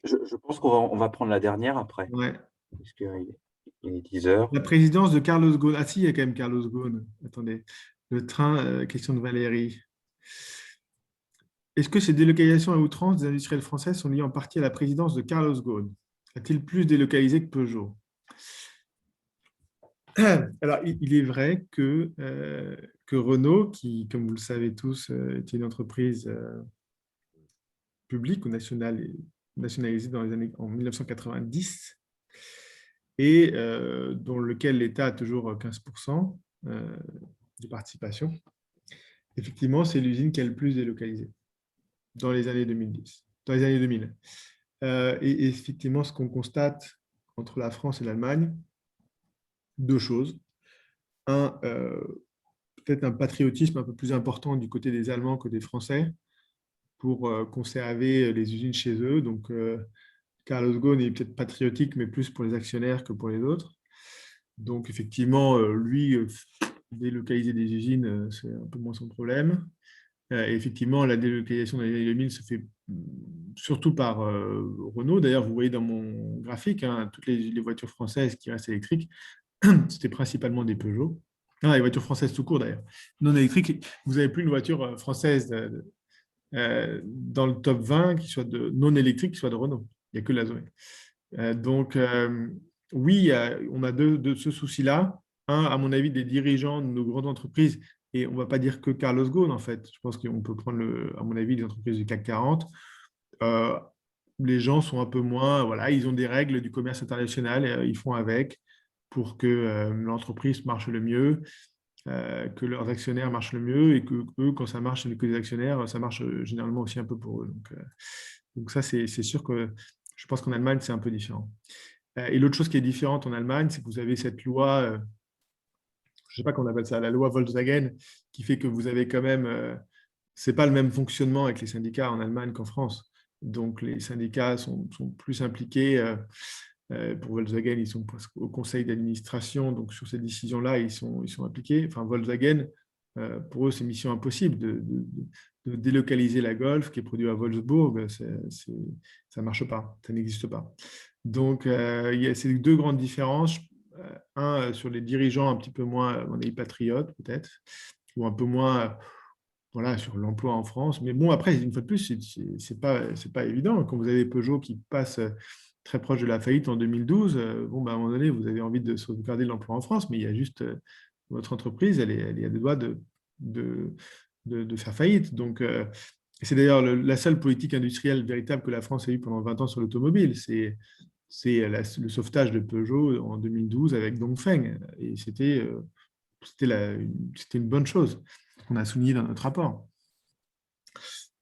Je pense qu'on va prendre la dernière après. Ouais. Parce qu'il est 10 heures. La présidence de Carlos Ghosn. Ah si, il y a quand même Carlos Ghosn. Attendez. Le train, question de Valérie. Est-ce que ces délocalisations à outrance des industriels français sont liées en partie à la présidence de Carlos Ghosn? A-t-il plus délocalisé que Peugeot? Alors, il est vrai que Renault, qui, comme vous le savez tous, est une entreprise publique ou nationalisée en 1990, et dans lequel l'État a toujours 15% de participation. Effectivement, c'est l'usine qui a le plus délocalisé. dans les années 2010, dans les années 2000. Et effectivement, ce qu'on constate entre la France et l'Allemagne, deux choses. Un, peut-être un patriotisme un peu plus important du côté des Allemands que des Français pour conserver les usines chez eux. Donc, Carlos Ghosn est peut-être patriotique, mais plus pour les actionnaires que pour les autres. Donc, effectivement, lui, délocaliser des usines, c'est un peu moins son problème. Et effectivement, la délocalisation dans les années 2000 se fait surtout par Renault. D'ailleurs, vous voyez dans mon graphique, hein, toutes les voitures françaises qui restent électriques, c'était principalement des Peugeot. Non, les voitures françaises tout court, d'ailleurs. Non électriques, vous n'avez plus une voiture française dans le top 20 qui soit non électrique, qui soit de Renault. Il n'y a que la Zoé. Donc, oui, on a ce souci-là. Un, à mon avis, des dirigeants de nos grandes entreprises, et on ne va pas dire que Carlos Ghosn, en fait. Je pense qu'on peut prendre, à mon avis, les entreprises du CAC 40. Les gens sont un peu moins, voilà, ils ont des règles du commerce international, ils font avec pour que l'entreprise marche le mieux, que leurs actionnaires marchent le mieux, et que eux, quand ça marche que les actionnaires, ça marche généralement aussi un peu pour eux. Donc ça, c'est sûr que je pense qu'en Allemagne, c'est un peu différent. Et l'autre chose qui est différente en Allemagne, c'est que vous avez cette loi, je ne sais pas comment on appelle ça, la loi Volkswagen, qui fait que vous avez quand même, ce n'est pas le même fonctionnement avec les syndicats en Allemagne qu'en France. Donc les syndicats sont plus impliqués. Pour Volkswagen, ils sont au conseil d'administration, donc sur ces décisions-là, ils sont appliqués. Enfin, Volkswagen, pour eux, c'est mission impossible de délocaliser la Golf qui est produite à Wolfsburg. Ça ne marche pas, ça n'existe pas. Donc, il y a ces deux grandes différences. Un, sur les dirigeants un petit peu moins, on est patriotes peut-être, ou un peu moins voilà, sur l'emploi en France. Mais bon, après, une fois de plus, ce n'est pas évident. Quand vous avez Peugeot qui passe très proche de la faillite en 2012, bon, bah, à un moment donné, vous avez envie de sauvegarder l'emploi en France, mais il y a juste votre entreprise, elle est à deux doigts de faire faillite. Donc, c'est d'ailleurs la seule politique industrielle véritable que la France a eue pendant 20 ans sur l'automobile. C'est le sauvetage de Peugeot en 2012 avec Dongfeng. Et c'était une bonne chose qu'on a souligné dans notre rapport.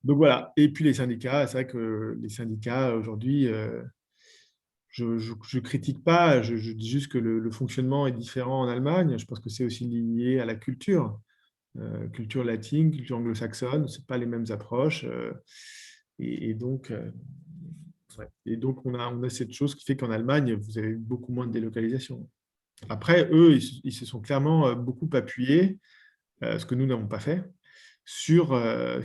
Donc voilà. Et puis les syndicats, c'est vrai que les syndicats aujourd'hui, je ne critique pas, je dis juste que le fonctionnement est différent en Allemagne. Je pense que c'est aussi lié à la culture. Culture latine, culture anglo-saxonne, ce n'est pas les mêmes approches. Et donc, on a cette chose qui fait qu'en Allemagne, vous avez beaucoup moins de délocalisation. Après, eux, ils se sont clairement beaucoup appuyés, ce que nous n'avons pas fait, sur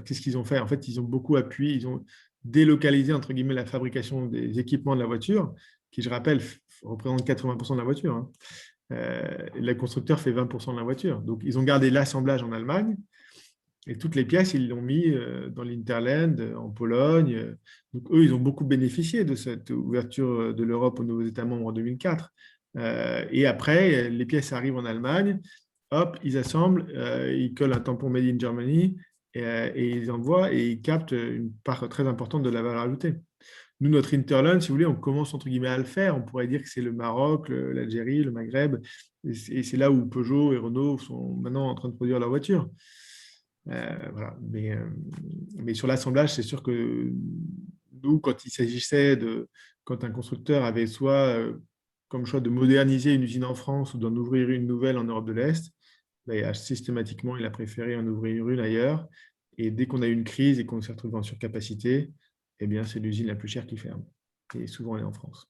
qu'est-ce qu'ils ont fait. En fait, ils ont beaucoup appuyé, ils ont délocalisé, entre guillemets, la fabrication des équipements de la voiture, qui, je rappelle, représente 80% de la voiture. Hein. Le constructeur fait 20% de la voiture. Donc, ils ont gardé l'assemblage en Allemagne et toutes les pièces, ils l'ont mis dans l'Interland, en Pologne. Donc, eux, ils ont beaucoup bénéficié de cette ouverture de l'Europe aux nouveaux États membres en 2004. Et après, les pièces arrivent en Allemagne, hop, ils assemblent, ils collent un tampon Made in Germany et ils envoient et ils captent une part très importante de la valeur ajoutée. Nous, notre Interland, si vous voulez, on commence entre guillemets à le faire. On pourrait dire que c'est le Maroc, l'Algérie, le Maghreb. Et c'est là où Peugeot et Renault sont maintenant en train de produire leur voiture. Voilà. Mais sur l'assemblage, c'est sûr que nous, quand il s'agissait quand un constructeur avait soit comme choix de moderniser une usine en France ou d'en ouvrir une nouvelle en Europe de l'Est, systématiquement, il a préféré en ouvrir une ailleurs. Et dès qu'on a eu une crise et qu'on s'est retrouvé en surcapacité, eh bien, c'est l'usine la plus chère qui ferme. Et souvent, elle est en France.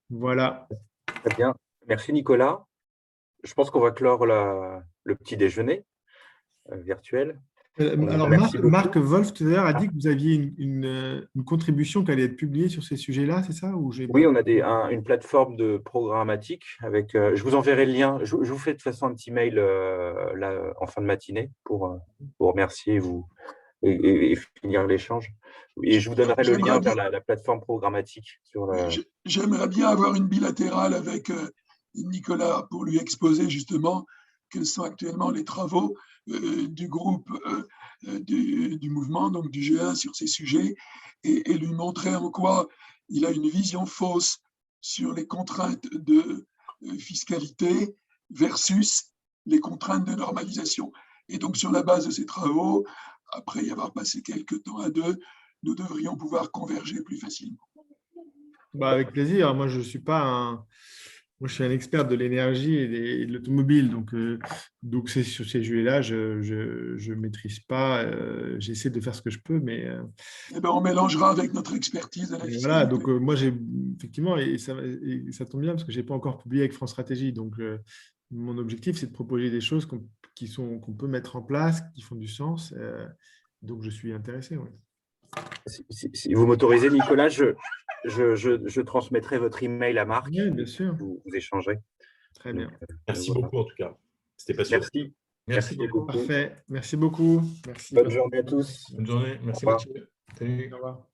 Voilà. Très bien. Merci, Nicolas. Je pense qu'on va clore le petit déjeuner virtuel. Alors, Marc Wolf, tout à l'heure, a dit que vous aviez une contribution qui allait être publiée sur ces sujets-là, c'est ça? Oui, on a une plateforme de programmatique. Je vous enverrai le lien. Je vous fais de toute façon un petit mail là, en fin de matinée pour vous remercier et finir l'échange. Et je vous donnerai le lien vers la plateforme programmatique. J'aimerais bien avoir une bilatérale avec Nicolas pour lui exposer justement quels sont actuellement les travaux du groupe du mouvement, donc du G1 sur ces sujets, et lui montrer en quoi il a une vision fausse sur les contraintes de fiscalité versus les contraintes de normalisation. Et donc, sur la base de ces travaux, après y avoir passé quelques temps à deux, nous devrions pouvoir converger plus facilement. Bah, avec plaisir. Moi, je suis pas Moi, je suis un expert de l'énergie et de l'automobile. Donc sur ces sujets-là, je maîtrise pas. J'essaie de faire ce que je peux, mais Eh ben, on mélangera avec notre expertise de la fiscalité. voilà. Donc, moi, j'ai effectivement, et ça tombe bien parce que j'ai pas encore publié avec France Stratégie. Donc, mon objectif, c'est de proposer des choses qu'on peut mettre en place, qui font du sens. Donc, je suis intéressé. Ouais. Si vous m'autorisez, Nicolas, je transmettrai votre email à Marc. Oui, bien sûr. Vous échangerez. Très bien. Merci beaucoup, en tout cas. C'était passionnant. Merci beaucoup. Parfait. Merci beaucoup. Merci. Bonne journée à tous. Bonne journée. Merci, Au revoir. Mathieu. Salut. Au revoir.